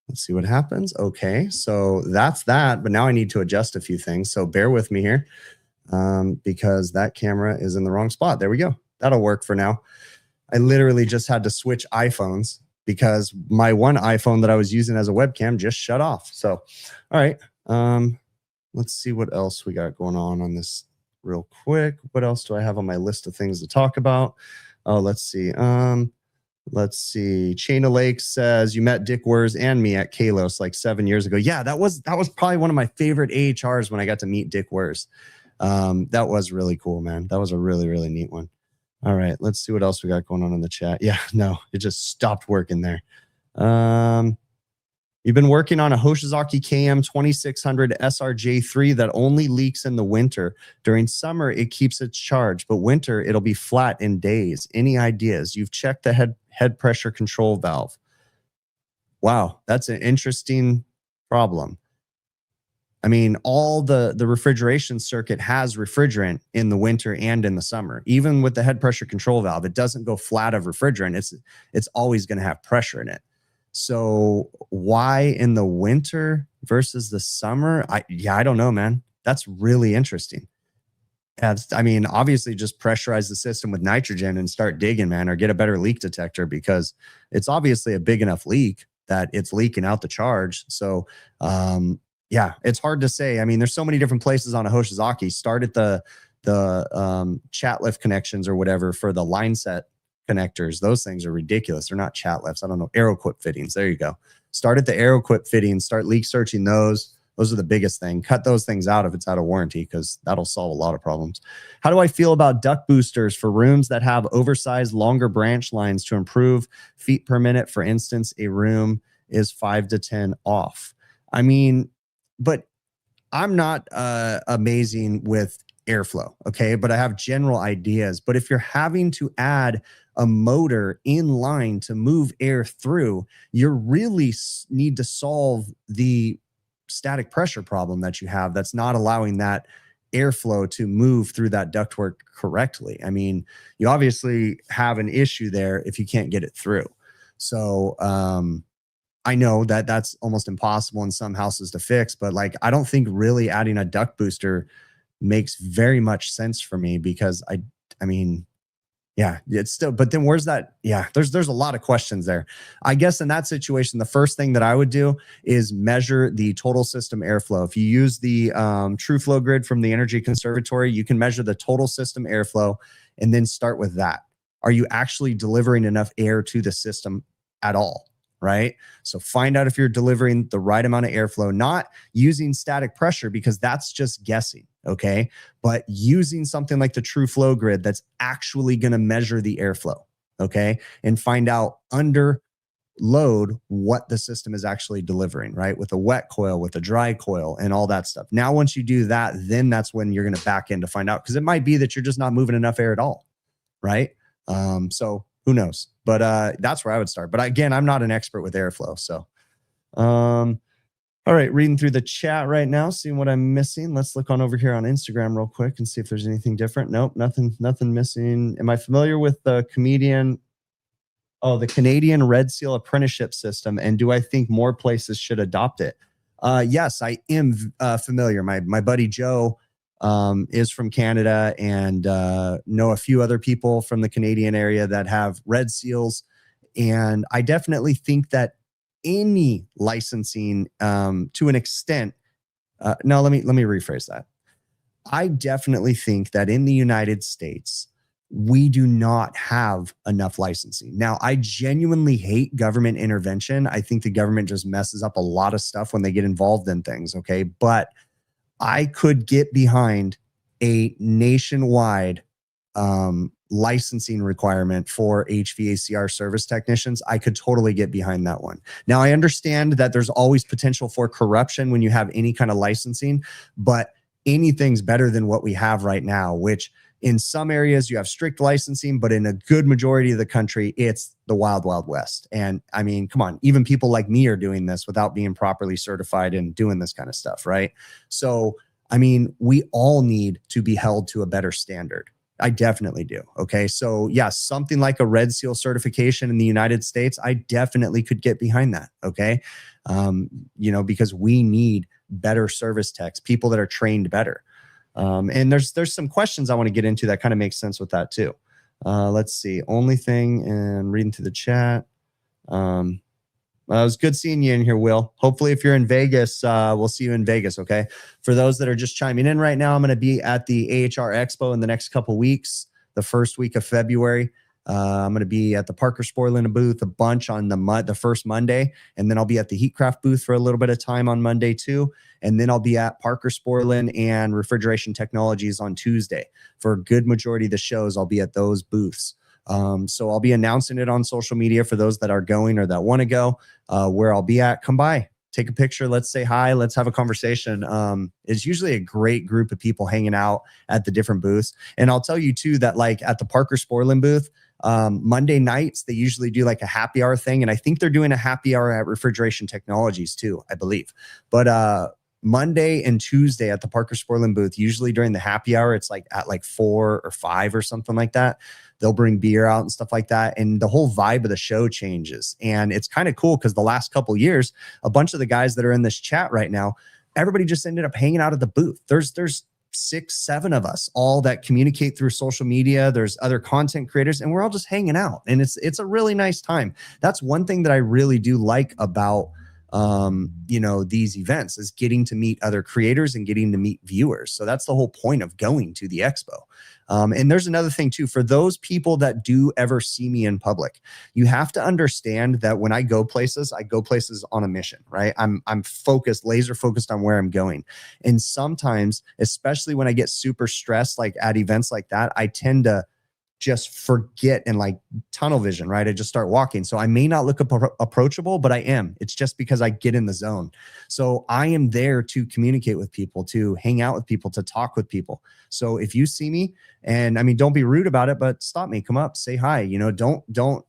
Let's see what happens. Okay. So that's that. But now I need to adjust a few things. So bear with me here because that camera is in the wrong spot. There we go. That'll work for now. I literally just had to switch iPhones because my one iPhone that I was using as a webcam just shut off. So, all right. Let's see what else we got going on this real quick. What else do I have on my list of things to talk about? Oh, let's see. Let's see. Chaina Lake says you met Dick Wers and me at Kalos like 7 years ago. Yeah, that was probably one of my favorite AHRs when I got to meet Dick Wers. That was really cool, man. That was a really, really neat one. All right, let's see what else we got going on in the chat. Yeah, no, it just stopped working there. You've been working on a Hoshizaki KM 2600 SRJ3 that only leaks in the winter. During summer, it keeps its charge, but winter, it'll be flat in days. Any ideas? You've checked the head pressure control valve. Wow, that's an interesting problem. I mean, all the refrigeration circuit has refrigerant in the winter and in the summer. Even with the head pressure control valve, it doesn't go flat of refrigerant. It's always going to have pressure in it. So why in the winter versus the summer? I don't know, man. That's really interesting. I mean, obviously just pressurize the system with nitrogen and start digging, man, or get a better leak detector because it's obviously a big enough leak that it's leaking out the charge. So, yeah, it's hard to say. I mean, there's so many different places on a Hoshizaki. Start at the chat lift connections or whatever for the line set connectors. Those things are ridiculous. They're not chat lifts. I don't know. AeroQuip fittings. There you go. Start at the AeroQuip fittings. Start leak searching those. Those are the biggest thing. Cut those things out if it's out of warranty because that'll solve a lot of problems. How do I feel about duct boosters for rooms that have oversized, longer branch lines to improve feet per minute? For instance, a room is 5 to 10 off. I mean, but I'm not amazing with airflow. Okay. But I have general ideas. But if you're having to add a motor in line to move air through, you really need to solve the static pressure problem that you have that's not allowing that airflow to move through that ductwork correctly. I mean, you obviously have an issue there if you can't get it through. So, I know that that's almost impossible in some houses to fix, but like, I don't think really adding a duct booster makes very much sense for me because I mean, yeah, it's still, but then where's that? Yeah, there's a lot of questions there. I guess in that situation, the first thing that I would do is measure the total system airflow. If you use the True Flow Grid from the Energy Conservatory, you can measure the total system airflow and then start with that. Are you actually delivering enough air to the system at all? Right? So find out if you're delivering the right amount of airflow, not using static pressure because that's just guessing. Okay. But using something like the True Flow Grid that's actually going to measure the airflow. Okay. And find out under load what the system is actually delivering, right? With a wet coil, with a dry coil, and all that stuff. Now, once you do that, then that's when you're going to back in to find out because it might be that you're just not moving enough air at all. Right. So who knows? But that's where I would start. But again, I'm not an expert with airflow. So, all right, reading through the chat right now, seeing what I'm missing. Let's look on over here on Instagram real quick and see if there's anything different. Nope, nothing missing. Am I familiar with the Canadian Red Seal apprenticeship system? And do I think more places should adopt it? Yes, I am familiar. My buddy Joe is from Canada and know a few other people from the Canadian area that have red seals. And I definitely think that any licensing to an extent, no, let me rephrase that. I definitely think that in the United States, we do not have enough licensing. Now, I genuinely hate government intervention. I think the government just messes up a lot of stuff when they get involved in things, okay? But I could get behind a nationwide licensing requirement for HVACR service technicians. I could totally get behind that one. Now, I understand that there's always potential for corruption when you have any kind of licensing, but anything's better than what we have right now, which in some areas you have strict licensing, but in a good majority of the country, it's the wild, wild west. And I mean, come on, even people like me are doing this without being properly certified and doing this kind of stuff, right? So, I mean, we all need to be held to a better standard. I definitely do. Okay. So yeah, something like a Red Seal certification in the United States, I definitely could get behind that. Okay. Because we need better service techs, people that are trained better. And there's some questions I want to get into that kind of makes sense with that too. Let's see. Only thing, and reading through the chat. It was good seeing you in here, Will. Hopefully, if you're in Vegas, we'll see you in Vegas, okay? For those that are just chiming in right now, I'm going to be at the AHR Expo in the next couple weeks, the first week of February. I'm going to be at the Parker Sporlin booth a bunch on the first Monday, and then I'll be at the Heatcraft booth for a little bit of time on Monday too, and then I'll be at Parker Sporlin and Refrigeration Technologies on Tuesday. For a good majority of the shows, I'll be at those booths. So I'll be announcing it on social media for those that are going or that want to go, where I'll be at. Come by, take a picture. Let's say hi. Let's have a conversation. It's usually a great group of people hanging out at the different booths. And I'll tell you too, that like at the Parker Sporlin booth, Monday nights, they usually do like a happy hour thing. And I think they're doing a happy hour at Refrigeration Technologies too, I believe. But, Monday and Tuesday at the Parker Sporlin booth, usually during the happy hour, it's like at like 4 or 5 or something like that. They'll bring beer out and stuff like that. And the whole vibe of the show changes. And it's kind of cool because the last couple of years, a bunch of the guys that are in this chat right now, everybody just ended up hanging out at the booth. There's 6, 7 of us all that communicate through social media. There's other content creators and we're all just hanging out. And it's a really nice time. That's one thing that I really do like about these events is getting to meet other creators and getting to meet viewers. So that's the whole point of going to the expo. And there's another thing too, for those people that do ever see me in public, you have to understand that when I go places on a mission, right? I'm focused, laser focused on where I'm going. And sometimes, especially when I get super stressed, like at events like that, I tend to just forget and like tunnel vision, right? I just start walking. So I may not look approachable, but I am. It's just because I get in the zone. So I am there to communicate with people, to hang out with people, to talk with people. So if you see me, and I mean, don't be rude about it, but stop me, come up, say hi. You know, don't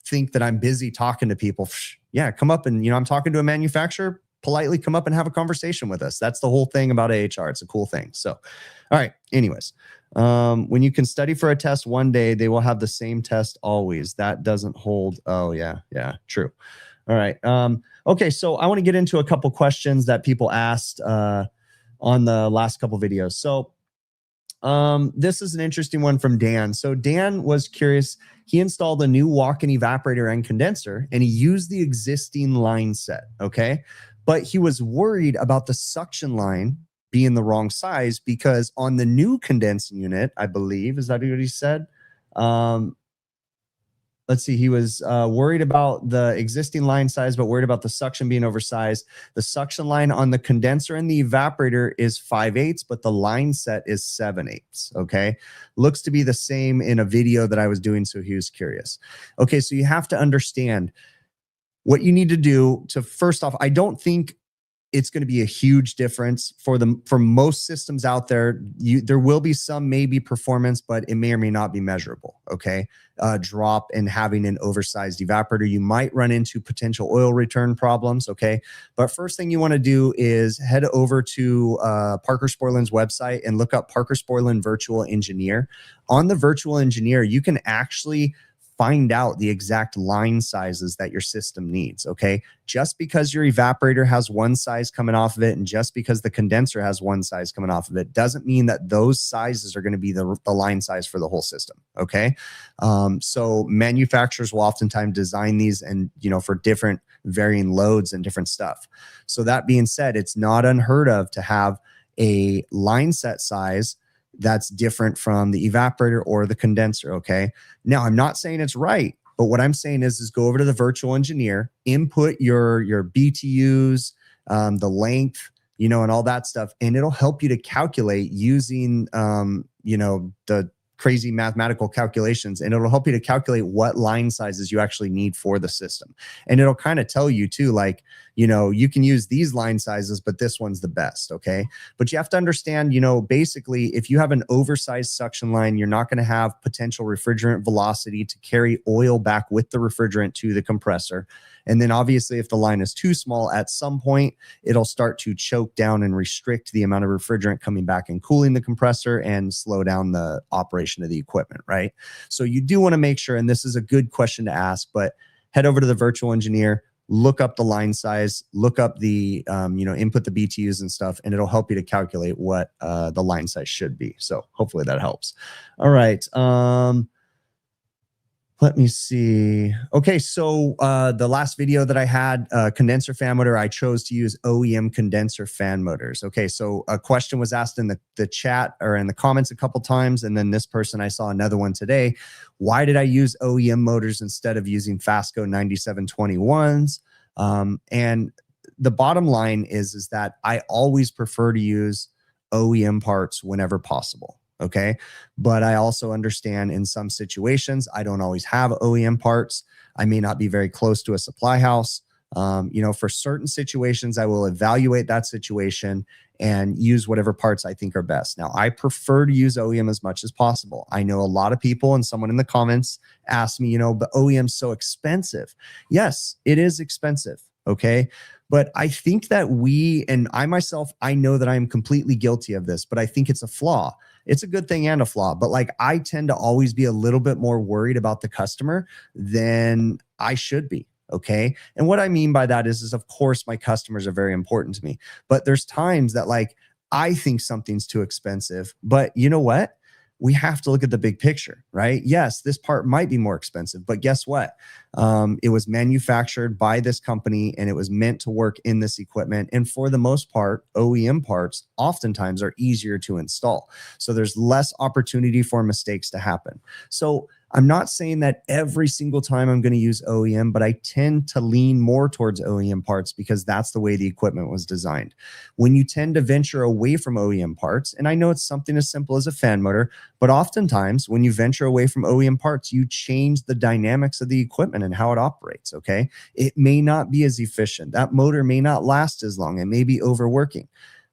think that I'm busy talking to people. Yeah, come up and, you know, I'm talking to a manufacturer, politely come up and have a conversation with us. That's the whole thing about AHR. It's a cool thing. So, all right. Anyways, when you can study for a test one day, they will have the same test always. That doesn't hold. Oh yeah. Yeah, true. All right. Okay. So I want to get into a couple questions that people asked on the last couple videos. So this is an interesting one from Dan. So Dan was curious. He installed a new walk-in evaporator and condenser, and he used the existing line set. Okay. But he was worried about the suction line being the wrong size, because on the new condensing unit, I believe, is that what he said? Let's see, he was worried about the existing line size, but worried about the suction being oversized. The suction line on the condenser and the evaporator is 5/8, but the line set is 7/8. Okay. Looks to be the same in a video that I was doing. So he was curious. Okay. So you have to understand what you need to do to, first off, I don't think it's going to be a huge difference for most systems out there. There will be some maybe performance, but it may or may not be measurable. Okay. Drop in having an oversized evaporator. You might run into potential oil return problems. Okay. But first thing you want to do is head over to Parker Sporland's website and look up Parker Sporland Virtual Engineer. On the Virtual Engineer, you can actually find out the exact line sizes that your system needs. Okay. Just because your evaporator has one size coming off of it, and just because the condenser has one size coming off of it, doesn't mean that those sizes are going to be the line size for the whole system. Okay. So manufacturers will oftentimes design these and, you know, for different varying loads and different stuff. So that being said, it's not unheard of to have a line set size that's different from the evaporator or the condenser. Okay. Now, I'm not saying it's right, but what I'm saying is go over to the Virtual Engineer, input your BTUs, the length, you know, and all that stuff, and it'll help you to calculate using, you know, the crazy mathematical calculations, and it'll help you to calculate what line sizes you actually need for the system. And it'll kind of tell you too, like, you know, you can use these line sizes, but this one's the best. Okay. But you have to understand, you know, basically, if you have an oversized suction line, you're not going to have potential refrigerant velocity to carry oil back with the refrigerant to the compressor. And then obviously, if the line is too small, at some point, it'll start to choke down and restrict the amount of refrigerant coming back and cooling the compressor and slow down the operation of the equipment, right? So you do want to make sure, and this is a good question to ask, but head over to the Virtual Engineer, look up the line size, look up the, you know, input the BTUs and stuff, and it'll help you to calculate what the line size should be. So hopefully that helps. All right. Let me see. Okay, so the last video that I had, condenser fan motor, I chose to use OEM condenser fan motors. Okay, so a question was asked in the chat or in the comments a couple times, and then this person, I saw another one today. Why did I use OEM motors instead of using Fasco 9721s? And the bottom line is that I always prefer to use OEM parts whenever possible. Okay. But I also understand in some situations, I don't always have OEM parts. I may not be very close to a supply house. You know, for certain situations, I will evaluate that situation and use whatever parts I think are best. Now, I prefer to use OEM as much as possible. I know a lot of people, and someone in the comments asked me, you know, but OEM's so expensive. Yes, it is expensive. Okay. But I think that and I myself, I know that I am completely guilty of this, but I think it's a flaw. It's a good thing and a flaw, but like I tend to always be a little bit more worried about the customer than I should be. Okay. And what I mean by that is of course, my customers are very important to me, but there's times that like, I think something's too expensive, but you know what? We have to look at the big picture, right? Yes, this part might be more expensive, but guess what? It was manufactured by this company and it was meant to work in this equipment. And for the most part, OEM parts oftentimes are easier to install. So there's less opportunity for mistakes to happen. So I'm not saying that every single time I'm going to use OEM, but I tend to lean more towards OEM parts because that's the way the equipment was designed. When you tend to venture away from OEM parts, and I know it's something as simple as a fan motor, but oftentimes when you venture away from OEM parts, you change the dynamics of the equipment and how it operates, okay? It may not be as efficient. That motor may not last as long. It may be overworking.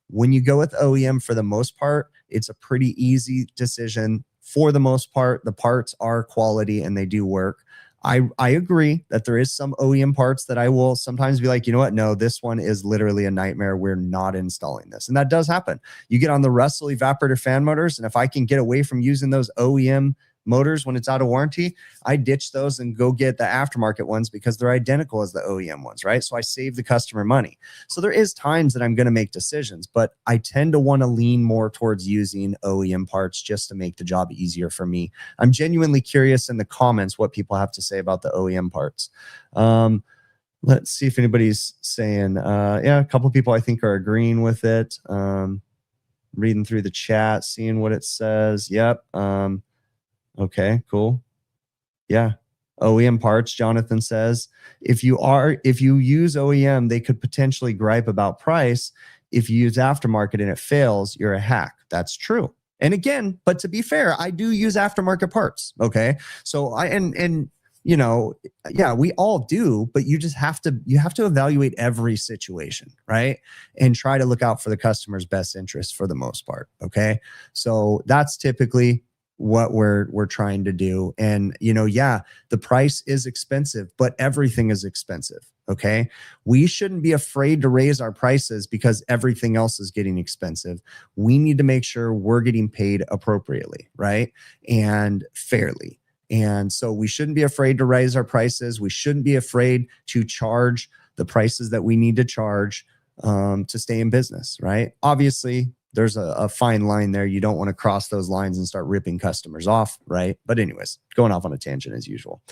When you go with OEM, for the most part, it's a pretty easy decision. For the most part, the parts are quality and they do work. I agree that there is some OEM parts that I will sometimes be like, you know what? No, this one is literally a nightmare. We're not installing this. And that does happen. You get on the Russell evaporator fan motors, and if I can get away from using those OEM motors when it's out of warranty, I ditch those and go get the aftermarket ones because they're identical as the OEM ones, right? So I save the customer money. So there is times that I'm going to make decisions, but I tend to want to lean more towards using OEM parts just to make the job easier for me. I'm genuinely curious in the comments what people have to say about the OEM parts. Let's see if anybody's saying, yeah, a couple of people I think are agreeing with it. Reading through the chat, seeing what it says. Yep. Okay, cool. Yeah. OEM parts, Jonathan says, if you use OEM, they could potentially gripe about price. If you use aftermarket and it fails, you're a hack. That's true. And again, but to be fair, I do use aftermarket parts. Okay. So you know, yeah, we all do, but you have to evaluate every situation, right? And try to look out for the customer's best interest for the most part. Okay. So that's typically what we're trying to do. And, you know, yeah, the price is expensive, but everything is expensive. Okay. We shouldn't be afraid to raise our prices because everything else is getting expensive. We need to make sure we're getting paid appropriately, right? And fairly. And so we shouldn't be afraid to raise our prices. We shouldn't be afraid to charge the prices that we need to charge to stay in business, right? Obviously, there's a fine line there. You don't want to cross those lines and start ripping customers off, right? But anyways, going off on a tangent as usual.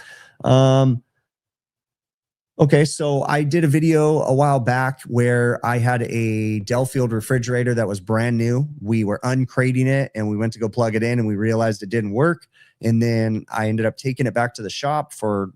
Okay, so I did a video a while back where I had a Delfield refrigerator that was brand new. We were uncrating it and we went to go plug it in and we realized it didn't work. And then I ended up taking it back to the shop for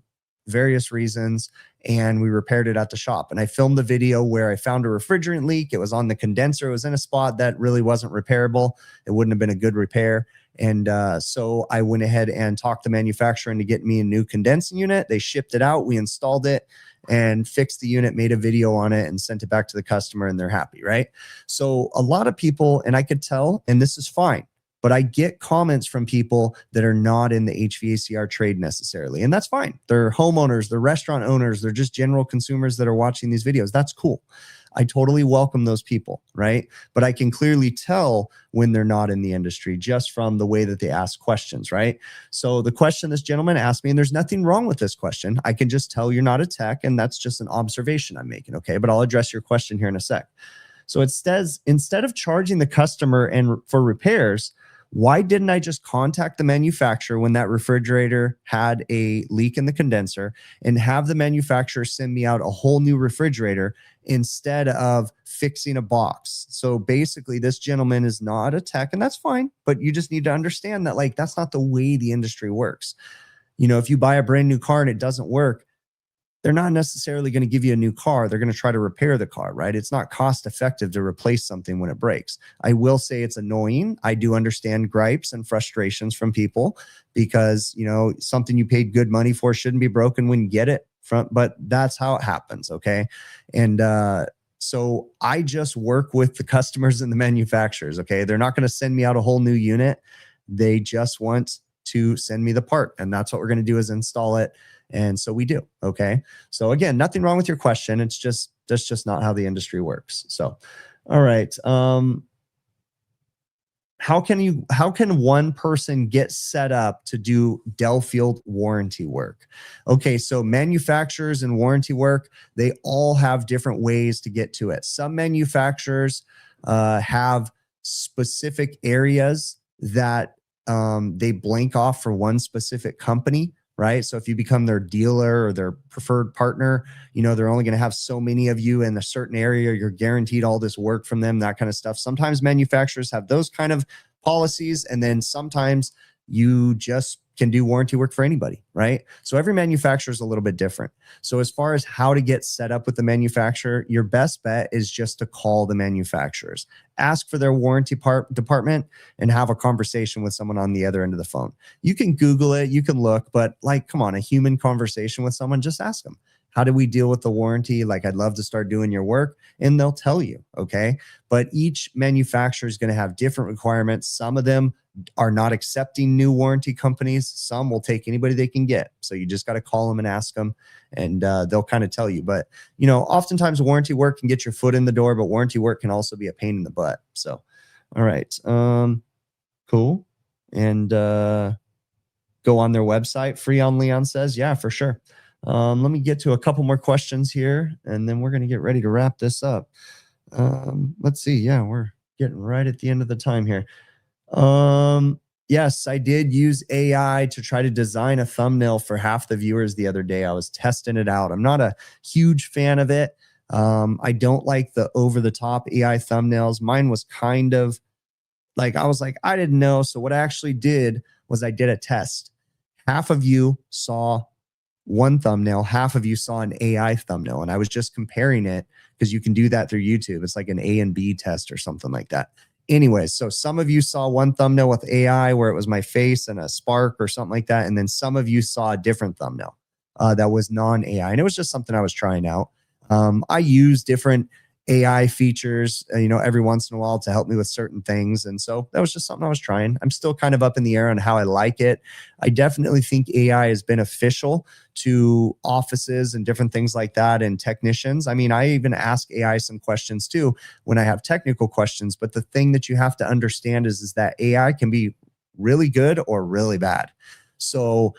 various reasons, and we repaired it at the shop. And I filmed the video where I found a refrigerant leak. It was on the condenser. It was in a spot that really wasn't repairable. It wouldn't have been a good repair. And so I went ahead and talked the manufacturer into getting me a new condensing unit. They shipped it out. We installed it and fixed the unit, made a video on it and sent it back to the customer, and they're happy, right? So a lot of people, and I could tell, and this is fine, but I get comments from people that are not in the HVACR trade necessarily. And that's fine. They're homeowners, they're restaurant owners, they're just general consumers that are watching these videos. That's cool. I totally welcome those people, right? But I can clearly tell when they're not in the industry just from the way that they ask questions, right? So the question this gentleman asked me, and there's nothing wrong with this question. I can just tell you're not a tech, and that's just an observation I'm making, okay? But I'll address your question here in a sec. So it says, instead of charging the customer for repairs, why didn't I just contact the manufacturer when that refrigerator had a leak in the condenser and have the manufacturer send me out a whole new refrigerator instead of fixing a box? So basically, this gentleman is not a tech, and that's fine, but you just need to understand that, like, that's not the way the industry works. You know, if you buy a brand new car and it doesn't work, they're not necessarily going to give you a new car. They're going to try to repair the car, right? It's not cost effective to replace something when it breaks. I will say it's annoying. I do understand gripes and frustrations from people because, you know, something you paid good money for shouldn't be broken when you get it but that's how it happens, okay? And so I just work with the customers and the manufacturers, okay? They're not going to send me out a whole new unit. They just want to send me the part, and that's what we're going to do is install it. And so we do. Okay. So again, nothing wrong with your question. That's just not how the industry works. So, all right. How can one person get set up to do Delfield warranty work? Okay. So manufacturers and warranty work, they all have different ways to get to it. Some manufacturers have specific areas that they blank off for one specific company. Right. So if you become their dealer or their preferred partner, you know, they're only going to have so many of you in a certain area. You're guaranteed all this work from them, that kind of stuff. Sometimes manufacturers have those kind of policies. And then sometimes you just can do warranty work for anybody, right? So every manufacturer is a little bit different. So as far as how to get set up with the manufacturer, your best bet is just to call the manufacturers, ask for their warranty department, and have a conversation with someone on the other end of the phone. You can Google it, you can look, but like, come on, a human conversation with someone, just ask them, how do we deal with the warranty? Like, I'd love to start doing your work, and they'll tell you, okay? But each manufacturer is going to have different requirements. Some of them are not accepting new warranty companies. Some will take anybody they can get. So you just got to call them and ask them, and they'll kind of tell you. But, you know, oftentimes warranty work can get your foot in the door, but warranty work can also be a pain in the butt. So, all right. Cool. And go on their website. Freon Leon says, yeah, for sure. Let me get to a couple more questions here, and then we're going to get ready to wrap this up. Let's see. Yeah, we're getting right at the end of the time here. Yes, I did use AI to try to design a thumbnail for half the viewers the other day. I was testing it out. I'm not a huge fan of it. I don't like the over-the-top AI thumbnails. Mine was kind of like, I was like, I didn't know. So what I actually did was I did a test. Half of you saw one thumbnail, half of you saw an AI thumbnail. And I was just comparing it because you can do that through YouTube. It's like an A and B test or something like that. Anyways, so some of you saw one thumbnail with AI where it was my face and a spark or something like that. And then some of you saw a different thumbnail that was non-AI. And it was just something I was trying out. I use different AI features, you know, every once in a while to help me with certain things. And so that was just something I was trying. I'm still kind of up in the air on how I like it. I definitely think AI is beneficial to offices and different things like that and technicians. I mean, I even ask AI some questions too when I have technical questions. But the thing that you have to understand is that AI can be really good or really bad. So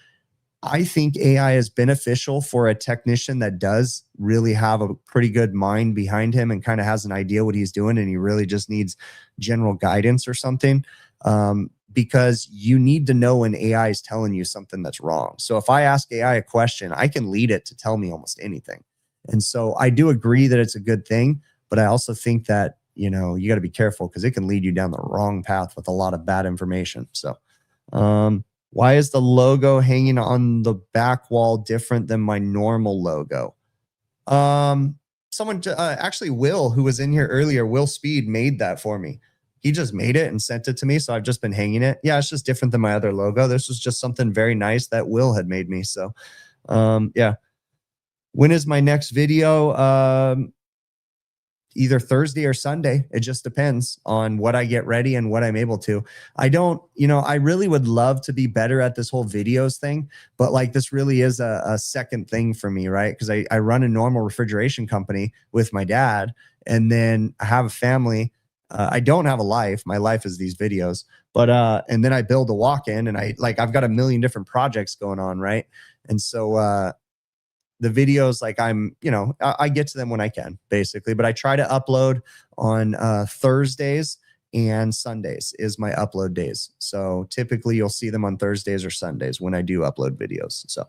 I think AI is beneficial for a technician that does really have a pretty good mind behind him and kind of has an idea what he's doing, and he really just needs general guidance or something, because you need to know when AI is telling you something that's wrong. So if I ask AI a question, I can lead it to tell me almost anything. And so I do agree that it's a good thing, but I also think that, you know, you got to be careful because it can lead you down the wrong path with a lot of bad information. So, why is the logo hanging on the back wall different than my normal logo? Someone, actually Will, who was in here earlier, Will Speed made that for me. He just made it and sent it to me. So I've just been hanging it. Yeah, it's just different than my other logo. This was just something very nice that Will had made me. So, yeah. When is my next video? Either Thursday or Sunday. It just depends on what I get ready and what I'm able to. I don't, you know, I really would love to be better at this whole videos thing, but like this really is a second thing for me, right? Because I run a normal refrigeration company with my dad, and then I have a family. I don't have a life. My life is these videos, but, and then I build a walk-in, and I've got a million different projects going on, right? And so, the videos, like I get to them when I can, basically, but I try to upload on Thursdays and Sundays is my upload days. So typically you'll see them on Thursdays or Sundays when I do upload videos. So,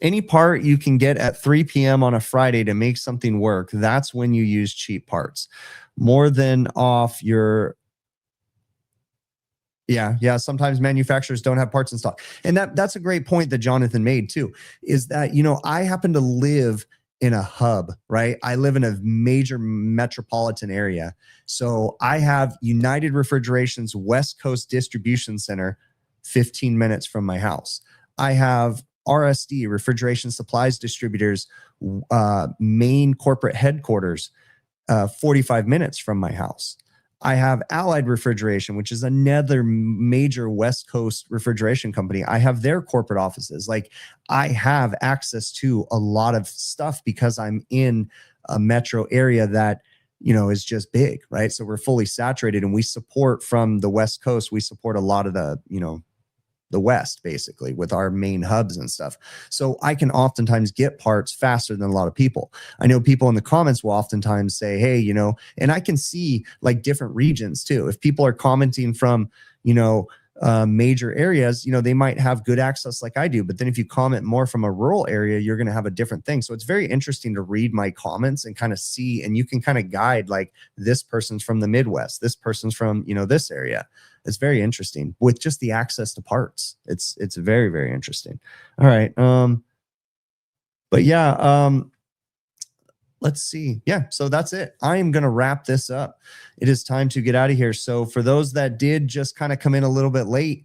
any part you can get at 3 p.m. on a Friday to make something work, that's when you use cheap parts. More than off your... Yeah. Sometimes manufacturers don't have parts in stock. And that's a great point that Jonathan made too, is that, you know, I happen to live in a hub, right? I live in a major metropolitan area. So I have United Refrigeration's West Coast Distribution Center 15 minutes from my house. I have RSD, Refrigeration Supplies Distributors, main corporate headquarters, 45 minutes from my house. I have Allied Refrigeration, which is another major West Coast refrigeration company. I have their corporate offices. Like, I have access to a lot of stuff because I'm in a metro area that, you know, is just big, right? So we're fully saturated, and we support from the West Coast. We support a lot of the, you know, the West, basically, with our main hubs and stuff. So I can oftentimes get parts faster than a lot of people. I know people in the comments will oftentimes say, hey, you know, and I can see like different regions too. If people are commenting from, you know, major areas, you know, they might have good access like I do. But then if you comment more from a rural area, you're going to have a different thing. So it's very interesting to read my comments and kind of see, and you can kind of guide like, this person's from the Midwest, this person's from, you know, this area. it's very interesting with just the access to parts. It's very, very interesting. All right. But yeah, let's see. Yeah, so that's it. I am going to wrap this up. It is time to get out of here. So for those that did just kind of come in a little bit late,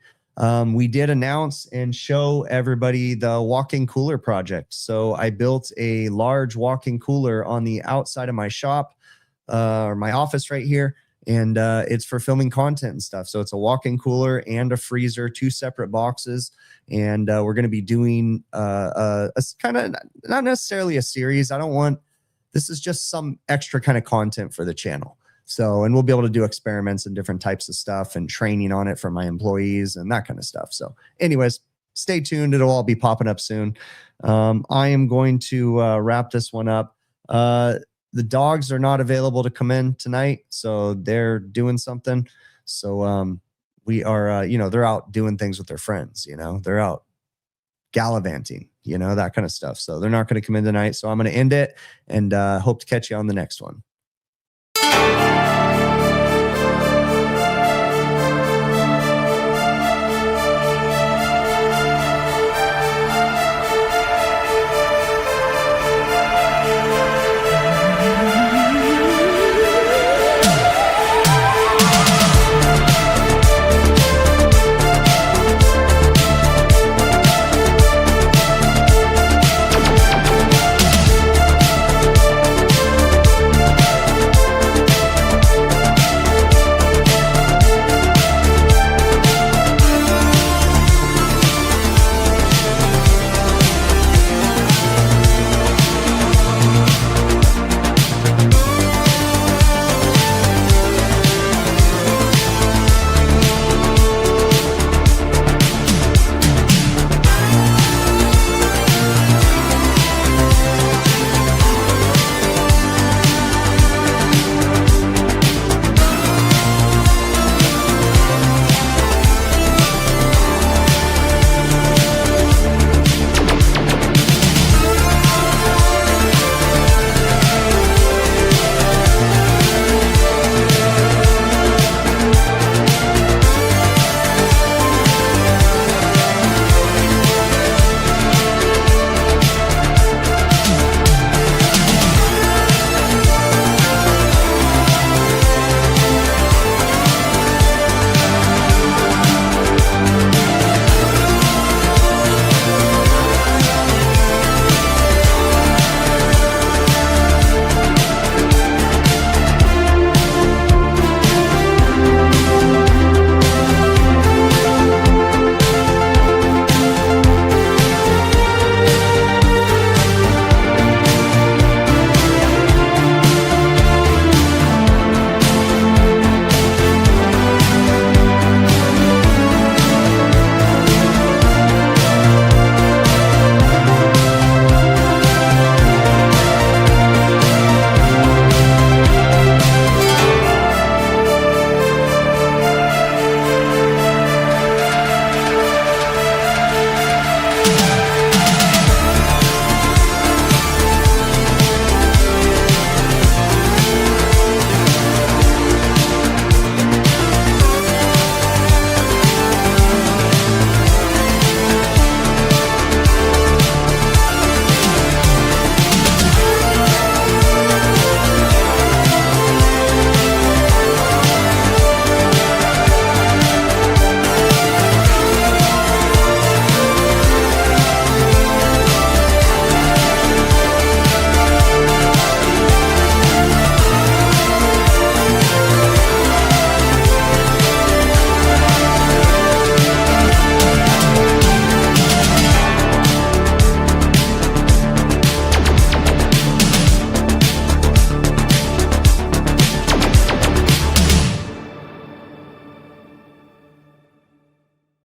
we did announce and show everybody the walk-in cooler project. So I built a large walk-in cooler on the outside of my shop, or my office right here. And it's for filming content and stuff. So it's a walk-in cooler and a freezer, 2 separate boxes. And we're going to be doing a kind of, not necessarily a series. This is just some extra kind of content for the channel. So, and we'll be able to do experiments and different types of stuff and training on it for my employees and that kind of stuff. So anyways, stay tuned. It'll all be popping up soon. I am going to wrap this one up. The dogs are not available to come in tonight, so they're doing something. So we are, they're out doing things with their friends, they're out gallivanting, that kind of stuff. So they're not going to come in tonight. So I'm going to end it and hope to catch you on the next one.